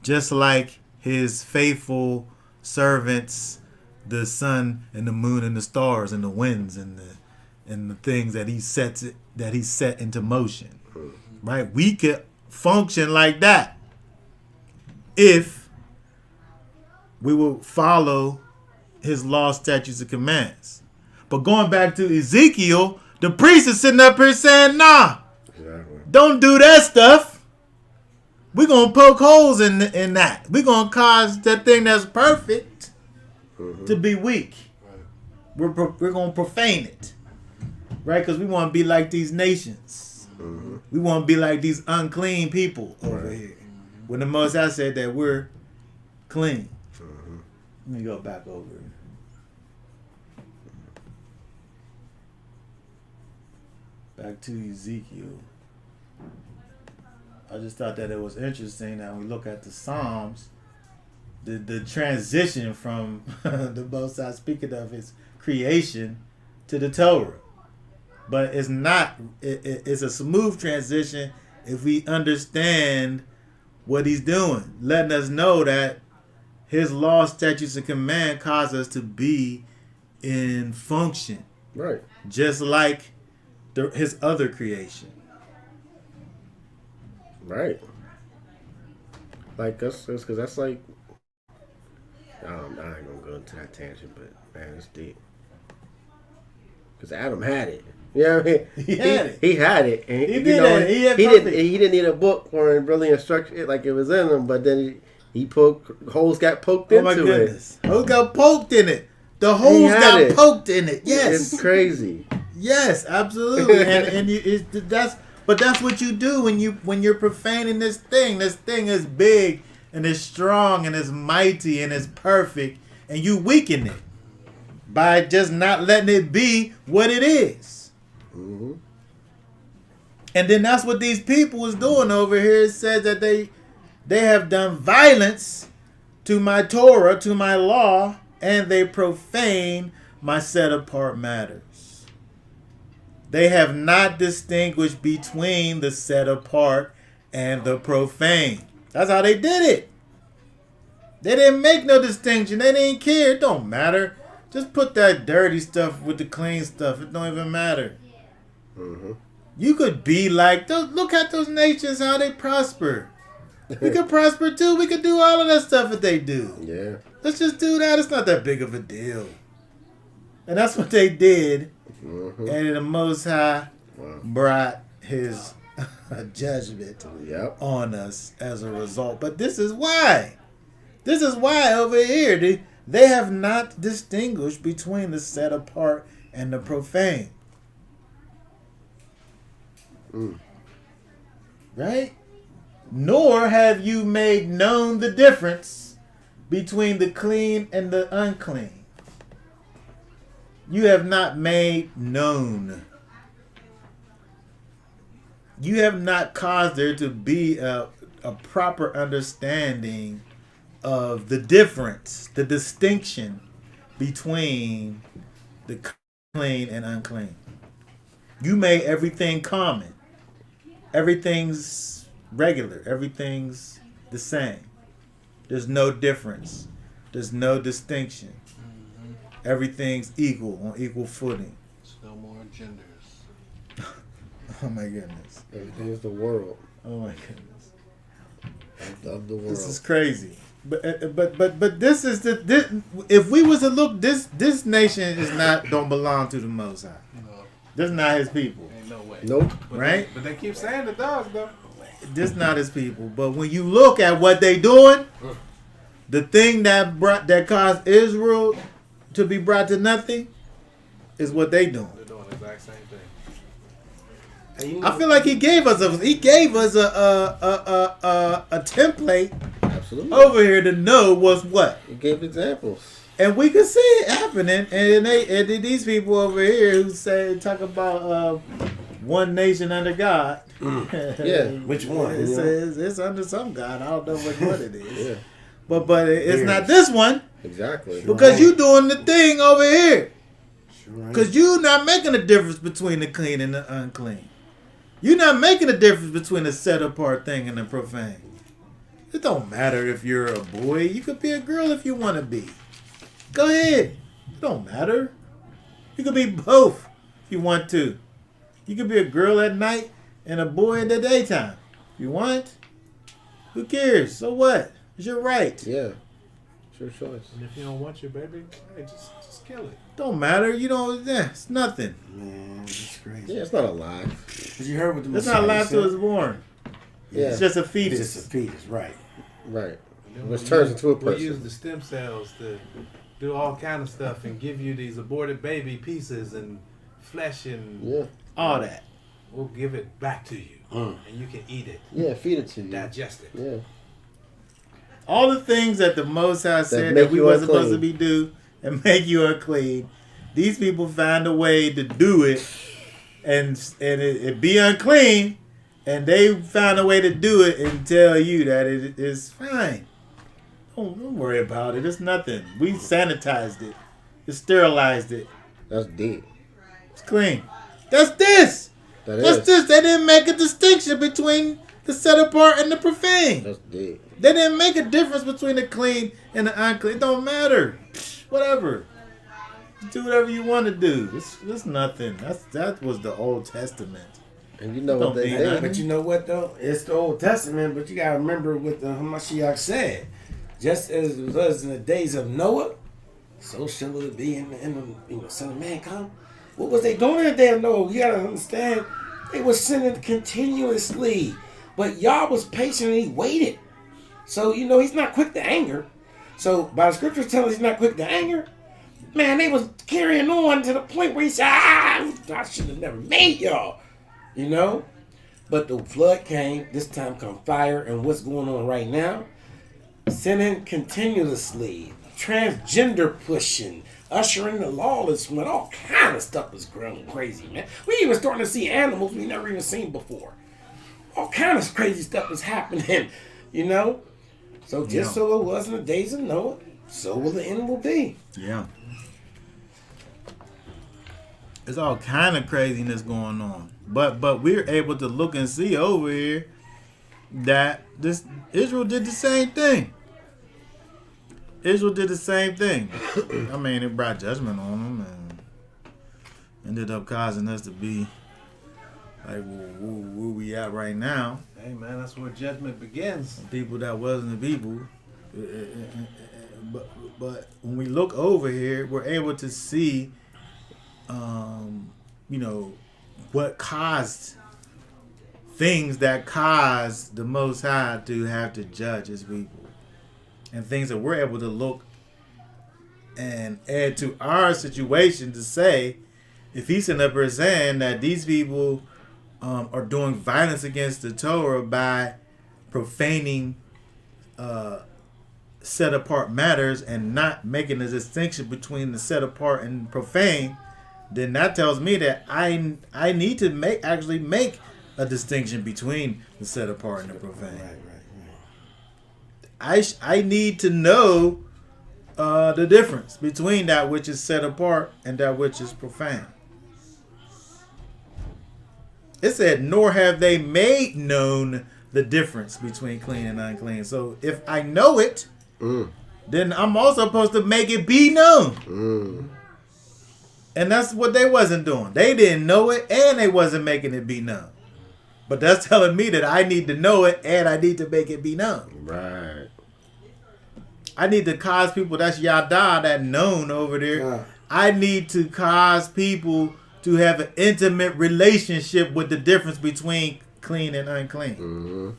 Just like His faithful servants, the sun and the moon and the stars and the winds and the things that He set into motion. Right? We could function like that if we will follow His law, statutes, and commands. But going back to Ezekiel, the priest is sitting up here saying, nah, don't do that stuff. We're going to poke holes in that. We're going to cause that thing that's perfect to be weak. We're going to profane it. Right? Because we want to be like these nations. We want to be like these unclean people over here. When the Most High said that we're clean. Let me go back over. Back to Ezekiel. I just thought that it was interesting that when we look at the Psalms, the transition from the Most High speaking of His creation to the Torah. But it's not. It's a smooth transition if we understand what he's doing, letting us know that his law, statutes, and command cause us to be in function, Right. just like his other creation. Right. Like that's because that's like. I ain't gonna go into that tangent, but man, it's deep. Because Adam had it. You know what I mean? He had it. He had it. And He you did know, it. He had didn't. perfect. He didn't need a book or really instruct it like it was in him. But then he poked holes got poked Oh into my it. goodness! Holes got poked in it. The He holes had got it. poked in it. Yes, It's crazy. yes, absolutely. and that's what you do when you're profaning this thing. This thing is big and it's strong and it's mighty and it's perfect, and you weaken it by just not letting it be what it is. Mm-hmm. And then that's what these people is doing over here. It says that they have done violence to my Torah, to my law, and they profane my set apart matters. They have not distinguished between the set apart and the profane. That's how they did it. They didn't make no distinction. They didn't care. It don't matter. Just put that dirty stuff with the clean stuff. It don't even matter. Mm-hmm. You could be like, look at those nations, how they prosper. We could prosper too. We could do all of that stuff that they do. Yeah. Let's just do that. It's not that big of a deal. And that's what they did. Mm-hmm. And the Most High Wow. brought his judgment Yep. on us as a result. But this is why. This is why over here they have not distinguished between the set apart and the profane. Mm. Right? Nor have you made known the difference between the clean and the unclean. You have not made known. You have not caused there to be a proper understanding of the difference, the distinction between the clean and unclean. You made everything common. Everything's regular. Everything's the same. There's no difference. There's no distinction. Everything's equal, on equal footing. There's no more genders. Oh my goodness. Everything is the world Oh my goodness. of the world. This is crazy. But this is this. If we was to look, this nation is not don't belong to the Most High. No, This not his people, ain't no way. Nope. But right? But they keep saying it does, though. This not his people. But when you look at what they doing, the thing that caused Israel to be brought to nothing is what they doing. They're doing the exact same thing. And you I know- feel like he gave us a template absolutely. over here to know what's what. He gave examples. And we can see it happening. And these people over here who talk about one nation under God. Yeah. Which one? It says it's under some God. I don't know what it is. Yeah. But it's not this one Exactly. because you doing the thing over here. Sure ain't. Because you not making a difference between the clean and the unclean. You're not making a difference between the set apart thing and the profane. It don't matter if you're a boy. You could be a girl if you want to be. Go ahead. It don't matter. You could be both if you want to. You could be a girl at night and a boy in the daytime. If you want. Who cares? So what? It's your right. Yeah. It's your choice. And if you don't want your baby, hey, just kill it. Don't matter. You know, it's nothing. Man, it's crazy. Yeah, it's not a lie. But you heard what the It's Messiah not live said. till it's born. Yeah. It's just a It's fetus. just a fetus, right? Right. And then Which we turns use- into a We person. use the stem cells to do all kind of stuff and give you these aborted baby pieces and flesh and Yeah. All that. we'll give it back to you Mm. and you can eat it, Yeah, feed it to you. digest it. Yeah. All the things that the Most High said make that we you wasn't unclean. supposed to be do and make you unclean. These people find a way to do it and it be unclean, and they found a way to do it and tell you that it is fine. Don't worry about it. It's nothing. We sanitized it. We sterilized it. That's deep. It's clean. That's this. That's This. They didn't make a distinction between the set apart and the profane. That's deep. They didn't make a difference between the clean and the unclean. It don't matter. Whatever. Do whatever you want to do. It's nothing. That was the Old Testament. And you know what they Don't did? But you know what though? It's the Old Testament, but you gotta remember what the Hamashiach said. Just as it was in the days of Noah, so shall it be in the Son of Man come. What was they doing in the day of Noah? You gotta understand, they were sinning continuously. But Yah was patient and he waited. So, he's not quick to anger. So, by the scriptures telling us he's not quick to anger, man, they was carrying on to the point where he said, I should have never made y'all. But the flood came, this time come fire, and what's going on right now? Sinning continuously, transgender pushing, ushering the lawlessness, all kind of stuff is growing crazy, man. We even starting to see animals we never even seen before. All kind of crazy stuff is happening, So just so it was in the days of Noah, so will the end will be. Yeah. There's all kind of craziness going on. But we're able to look and see over here that Israel did the same thing. Israel did the same thing. I mean, it brought judgment on them and ended up causing us to be like where we at right now. Hey man, that's where judgment begins. People that wasn't the people. But when we look over here, we're able to see, what caused things that caused the Most High to have to judge His people, and things that we're able to look and add to our situation to say, if He's sitting up here saying that these people are doing violence against the Torah by profaning set apart matters and not making a distinction between the set apart and profane, then that tells me that I need to make a distinction between the set apart and the profane. Right. I need to know the difference between that which is set apart and that which is profane. It said, nor have they made known the difference between clean and unclean. So if I know it, then I'm also supposed to make it be known. And that's what they wasn't doing. They didn't know it and they wasn't making it be known. But that's telling me that I need to know it and I need to make it be known. Right. I need to cause people, that's Yada, that known over there. I need to cause people to have an intimate relationship with the difference between clean and unclean. Mm-hmm.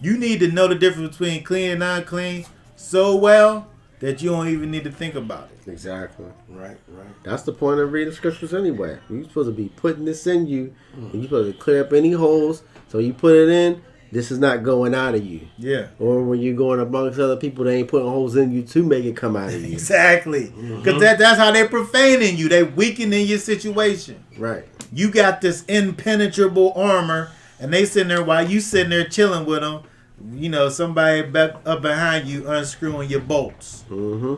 You need to know the difference between clean and unclean so well that you don't even need to think about it. Exactly. Right. That's the point of reading scriptures anyway. You're supposed to be putting this in you, and you're supposed to clear up any holes. So you put it in, this is not going out of you. Yeah. Or when you're going amongst other people, they ain't putting holes in you to make it come out of you. Exactly. Because that's how they profaning you. They weakening your situation. Right. You got this impenetrable armor, and they sitting there while you sitting there chilling with them. Somebody back up behind you unscrewing your bolts. Mm-hmm.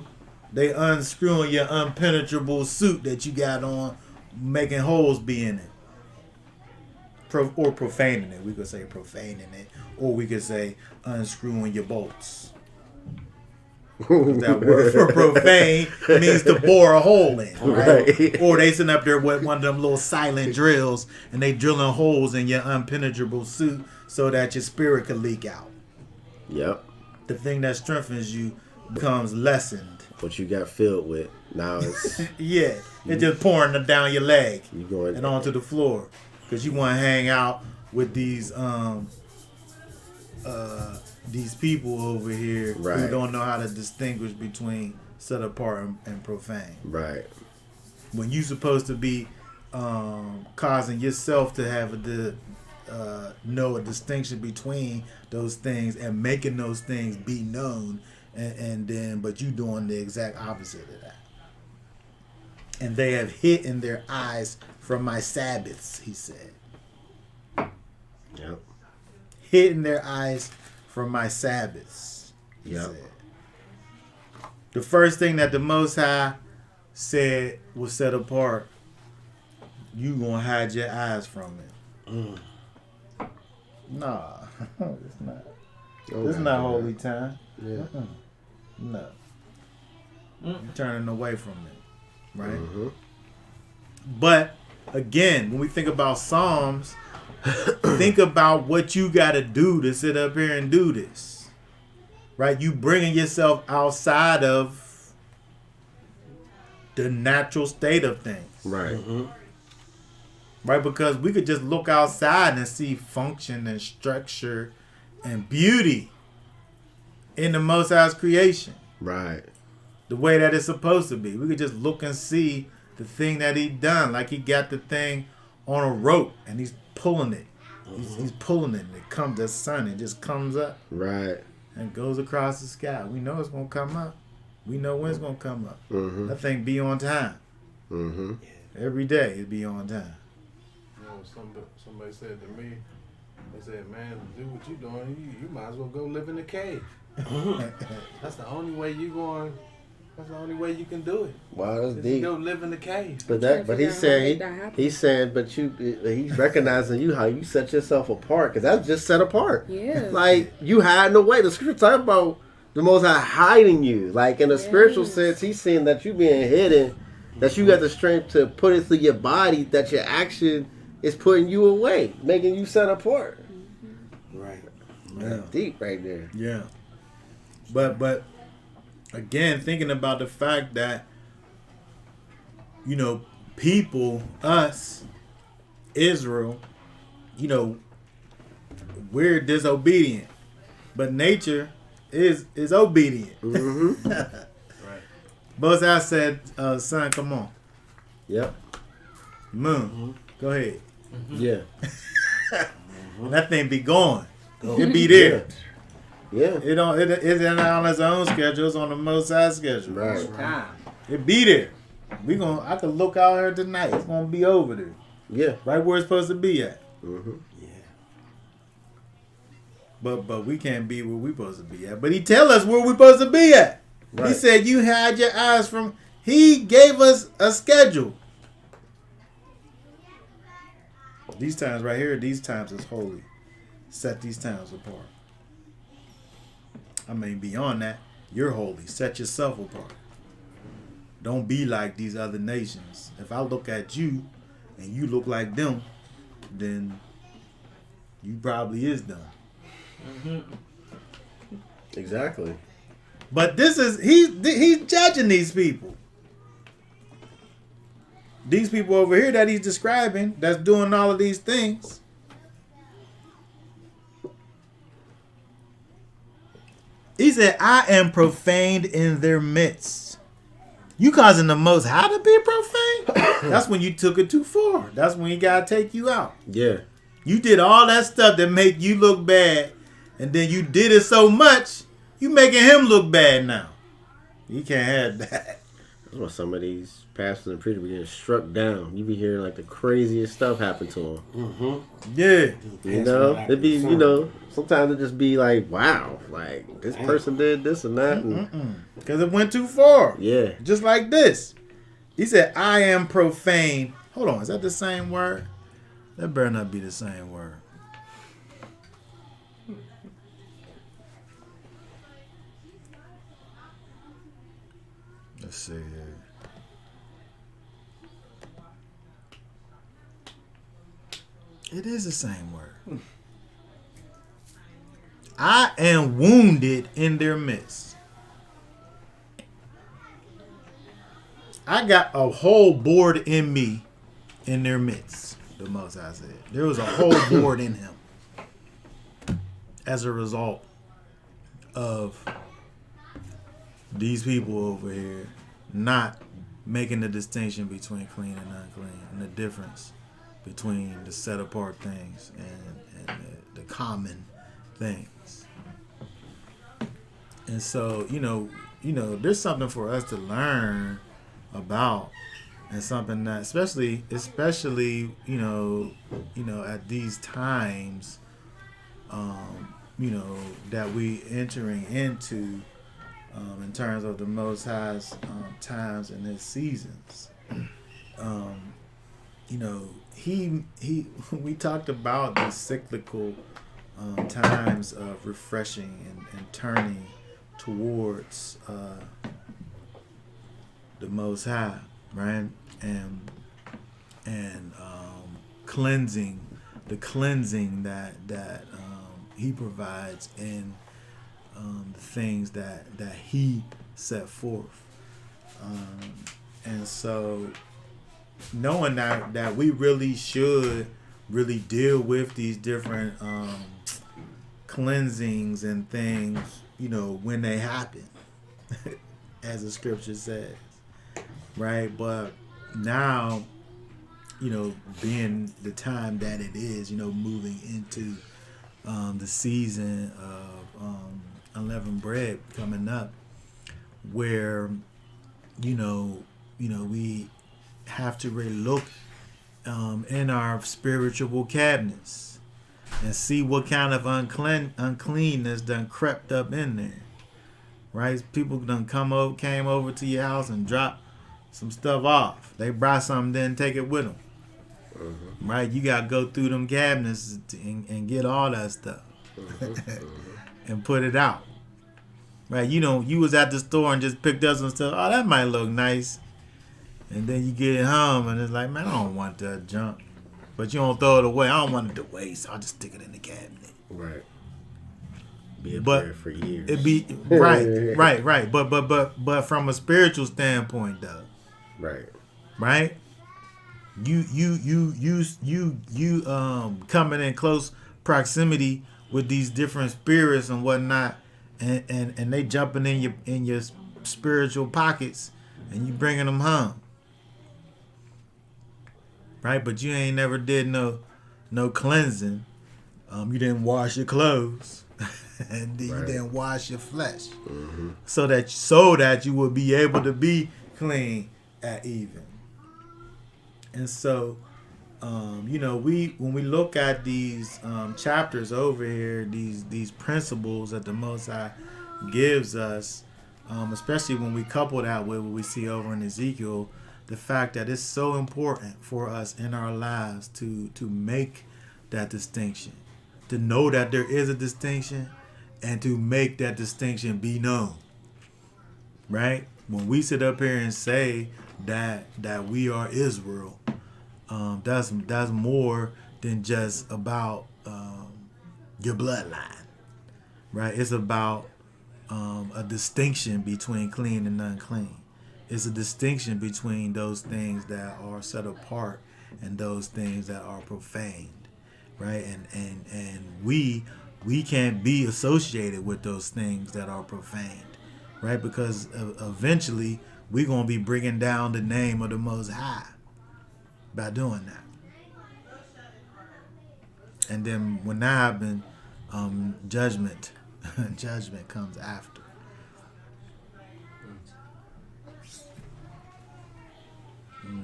They unscrewing your impenetrable suit that you got on, making holes be in it. Or profaning it. We could say profaning it. Or we could say unscrewing your bolts. That word for profane means to bore a hole in, right? Or they sitting up there with one of them little silent drills and they drilling holes in your impenetrable suit so that your spirit could leak out. Yep. The thing that strengthens you becomes lessened. What you got filled with now is Yeah, it's just pouring it down your leg you going and onto the floor because you want to hang out with these people over here Right. who don't know how to distinguish between set apart and profane. right. When you're supposed to be causing yourself to have know a distinction between those things and making those things be known, and then but you doing the exact opposite of that. And they have hidden their eyes from my Sabbaths, he said. Yep. Hidden their eyes from my Sabbaths, he Yep. said. The first thing that the Most High said was set apart you gonna hide your eyes from it. Nah, it's not. It's not holy time. Yeah. No. You're turning away from it, right? Mm-hmm. But again, when we think about Psalms, think about what you got to do to sit up here and do this, right? You bringing yourself outside of the natural state of things, Right. right? Because we could just look outside and see function and structure and beauty in the Most High's creation, Right. the way that it's supposed to be. We could just look and see the thing that he done, like he got the thing on a rope and he's pulling it. He's pulling it, and it comes, the sun, it just comes up Right. and goes across the sky. We know it's gonna come up. We know when it's gonna come up. Mm-hmm. That thing be on time. Mm-hmm. Every day it be on time. You know, somebody said to me, they said, man, do what you doing, you might as well go live in a cave. That's the only way that's the only way you can do it. Wow, that's Is to deep. go live in the cave. But he's saying he's saying, but he's recognizing you how you set yourself apart, because that's just set apart. Yeah. Like you hiding away. The scripture talk about the Most High hiding you. Like in a spiritual sense, he's saying that you being hidden, that you got the strength to put it through your body, that your action is putting you away, making you set apart. Right. That's deep right there. Yeah. But again, thinking about the fact that, you know, people, us, Israel, you know, we're disobedient, but nature is obedient. Mm-hmm. Right. Both said, son, come on. Yep. Moon, go ahead. Yeah. And that thing be going. It be there. Yeah. It's on its own schedule. It's on the Most High schedule. Right. Time. It be there. I could look out here tonight. It's gonna be over there, Yeah. right where it's supposed to be at. Mm-hmm. Yeah. But we can't be where we supposed to be at. But he tell us where we supposed to be at. Right. He said you hide your eyes from. He gave us a schedule. These times right here, these times is holy. Set these times apart. I mean, beyond that, you're holy. Set yourself apart. Don't be like these other nations. If I look at you and you look like them, then you probably is them. Exactly. But this is he's judging these people. These people over here that he's describing, that's doing all of these things. He said, I am profaned in their midst. You causing the Most High to be profane? That's when you took it too far. That's when he got to take you out. Yeah. You did all that stuff that make you look bad, and then you did it so much, you making him look bad now. You can't have that. That's why some of these pastors and preachers be getting struck down. You be hearing like the craziest stuff happen to them. Mm-hmm. Yeah. You know, it be, you know, sometimes it just be like, wow, like this person did this and that. And, Because it went too far. yeah. Just like this. He said, I am profane. Hold on, is that the same word? That better not be the same word. Let's see here. It is the same word. I am wounded in their midst. I got a whole board in me in their midst, the Most High said. There was a whole board in him as a result of these people over here not making the distinction between clean and unclean and the difference between the set apart things and the common things. And so, you know, there's something for us to learn about, and something that especially you know at these times that we entering into in terms of the Most High's times and his seasons. he we talked about the cyclical times of refreshing and turning towards the Most High, right? And cleansing, the cleansing that He provides in the things that He set forth, and so knowing that we really should really deal with these different cleansings and things, when they happen, as the scripture says, right? But now, being the time that it is, moving into the season of unleavened bread coming up, where we have to really look in our spiritual cabinets and see what kind of uncleanness done crept up in there, right? People done came over to your house and dropped some stuff off. They brought something, didn't take it with them. Mm-hmm. Right? You got to go through them cabinets and get all that stuff and put it out. Right? You was at the store and just picked up some stuff. Oh, that might look nice. And then you get it home and it's like, man, I don't want that junk. But you don't throw it away. I don't want it to waste. So I'll just stick it in the cabinet. Right. Be up there for years. It be right. But from a spiritual standpoint, though. Right. You coming in close proximity with these different spirits and whatnot, and they jumping in your spiritual pockets, and you bringing them home. Right, but you ain't never did no cleansing. You didn't wash your clothes, and then you didn't wash your flesh, so that you will be able to be clean at even. And so, when we look at these chapters over here, these principles that the Most High gives us, especially when we couple that with what we see over in Ezekiel. The fact that it's so important for us in our lives to make that distinction, to know that there is a distinction, and to make that distinction be known. Right? When we sit up here and say that we are Israel, that's more than just about your bloodline. Right? It's about a distinction between clean and unclean. It's a distinction between those things that are set apart and those things that are profaned, right? And we can't be associated with those things that are profaned, right? Because eventually we're going to be bringing down the name of the Most High by doing that. And then when that happens, judgment comes after.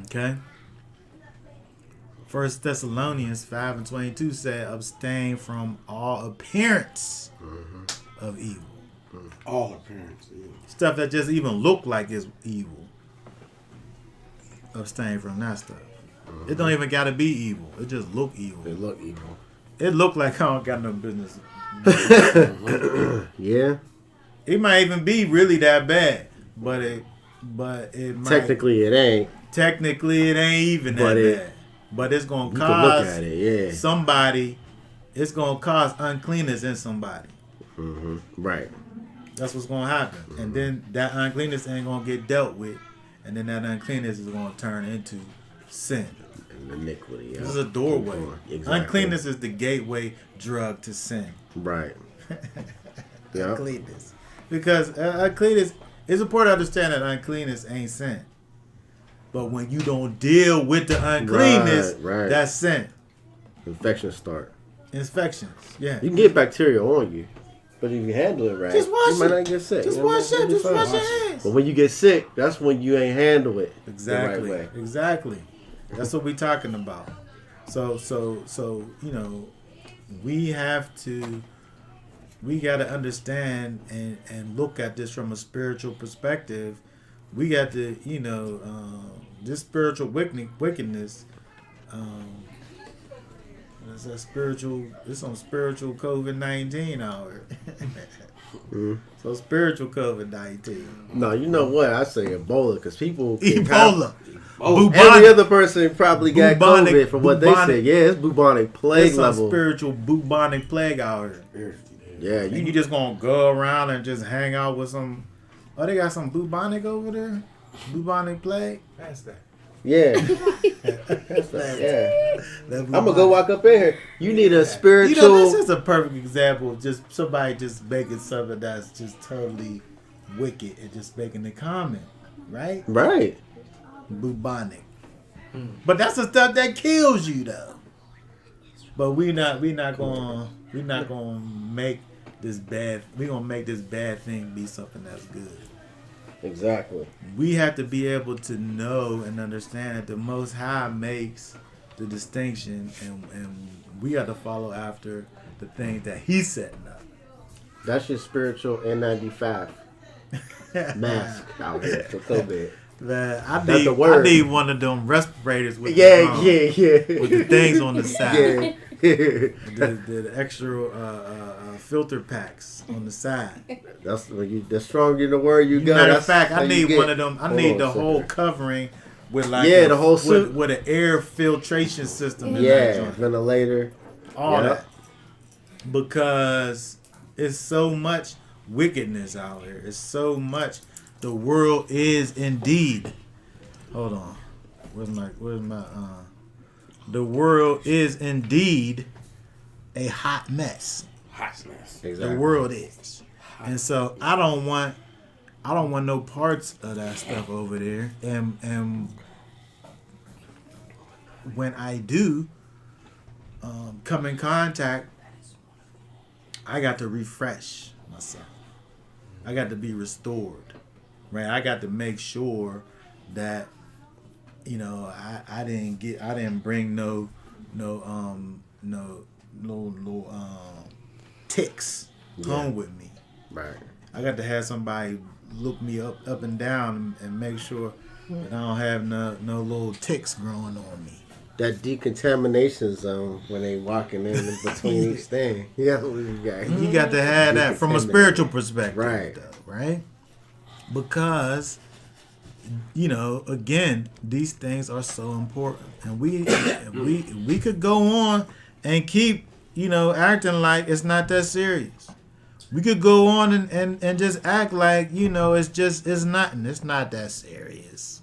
Okay. 1 Thessalonians 5:22 said, abstain from all appearance of evil. All appearance of evil. Stuff that just even look like it's evil. Abstain from that stuff. It don't even gotta be evil. It just look evil. It look evil. It look like I don't got no business. Yeah. It might even be really that bad, but it might, technically it ain't. Technically, it ain't even that bad. But it's going to cause look at it, somebody, it's going to cause uncleanness in somebody. Mm-hmm. Right. That's what's going to happen. Mm-hmm. And then that uncleanness ain't going to get dealt with. And then that uncleanness is going to turn into sin. And iniquity. This is a doorway. Exactly. Uncleanness is the gateway drug to sin. Right. Uncleanness. Because uncleanness, it's important to understand that uncleanness ain't sin. But when you don't deal with the uncleanness, that's sin. Infections start. Infections, yeah. You can get bacteria on you, but if you handle it right, just wash you might not get sick. Just wash it. Just wash your hands. But when you get sick, that's when you ain't handle it exactly. the right way. Exactly. That's what we talking about. So we got to understand and look at this from a spiritual perspective. We got to, this spiritual wickedness It's a spiritual. It's some spiritual COVID-19 out here. So spiritual COVID-19. No, you know what? I say Ebola because people can Ebola. Every other person probably got bubonic, COVID from what they said. Yeah, it's bubonic plague It's some level. spiritual bubonic plague out here. Yeah, And you just gonna go around and just hang out with some. Oh, they got some bubonic over there. Bubonic plague. Pass that. yeah. I'm gonna go walk up in here. You need a spiritual. You know, this is a perfect example of just somebody just making something that's just totally wicked and just making the comment, right? Right. Bubonic. But that's the stuff that kills you, though. But we're not gonna make this bad. We're gonna make this bad thing be something that's good. Exactly. We have to be able to know and understand that the Most High makes the distinction, and we have to follow after the things that He's setting up. That's your spiritual N95 mask out here for COVID. Man, I That's the word. need one of them respirators with Yeah, the, with the things on the side. Yeah. The extra filter packs on the side. That's when you. The stronger the word you go. Matter of That's fact, how I you need get. one of them. I Hold need on the a whole second. covering with like the whole suit with an air filtration system. In that Yeah, joint. ventilator. All Yep. that, because it's so much wickedness out here. It's so much. The world is indeed. Hold on. Where's my the world is indeed a hot mess. Hotness. The Exactly. world is. And so I don't want no parts of that stuff over there. And when I do come in contact, I got to refresh myself. I got to be restored. Right? I got to make sure that I didn't bring no ticks home with me. Right. I got to have somebody look me up and down and make sure that I don't have no little ticks growing on me. That decontamination zone when they walking in between each thing. Yeah, you got. You got to have that from a spiritual perspective, Right. though, right? Because again, these things are so important, and we could go on and keep acting like it's not that serious. We could go on and just act like it's nothing. It's not that serious.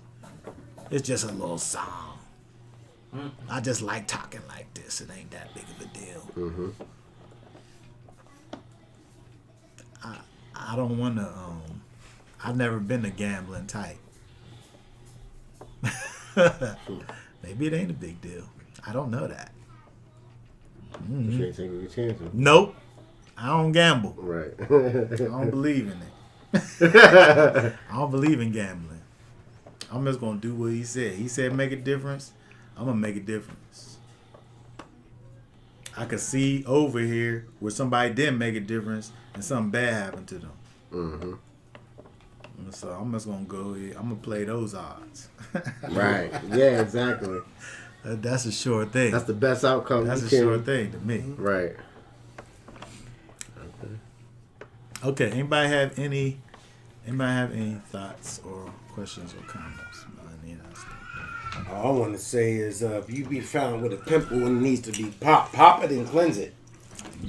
It's just a little song. I just like talking like this. It ain't that big of a deal. Mm-hmm. I don't want to. I've never been a gambling type. Maybe it ain't a big deal. I don't know that. You ain't taking your chances. Nope. I don't gamble. Right. I don't believe in it. I don't believe in gambling. I'm just going to do what he said. He said make a difference. I'm going to make a difference. I could see over here where somebody didn't make a difference and something bad happened to them. Mm-hmm. So I'm just going to go here. I'm going to play those odds. Right. Yeah, exactly. That's a sure thing. That's the best outcome. That's you a can. sure thing to me. Right. Okay. Anybody have any thoughts or questions or comments on any of that stuff? All I want to say is if you be found with a pimple and needs to be pop it and cleanse it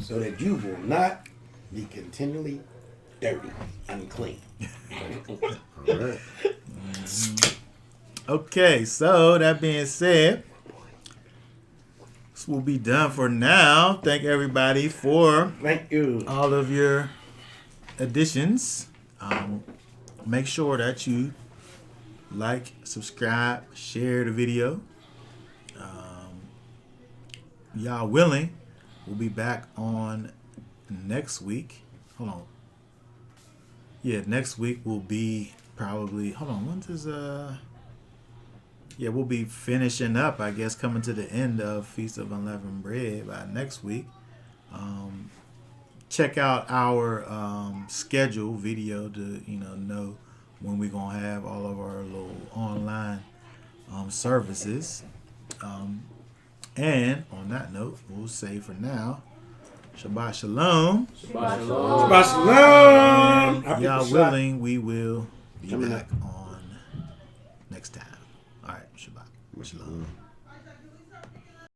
so that you will not be continually dirty, unclean. All right. Okay, so that being said, this will be done for now. Thank everybody for Thank you. all of your additions. Make sure that you like, subscribe, share the video. Y'all willing, we'll be back on next week. Hold on. Yeah, next week will be probably. Hold on. When's this? Yeah, we'll be finishing up. I guess coming to the end of Feast of Unleavened Bread by next week. Check out our schedule video to know when we're gonna have all of our little online services. And on that note, we'll say for now, Shabbat Shalom. Shabbat shalom. Shabbat shalom. Happy Y'all Pesach. willing, we will be Coming back on next time. All right, Shabbat Shalom.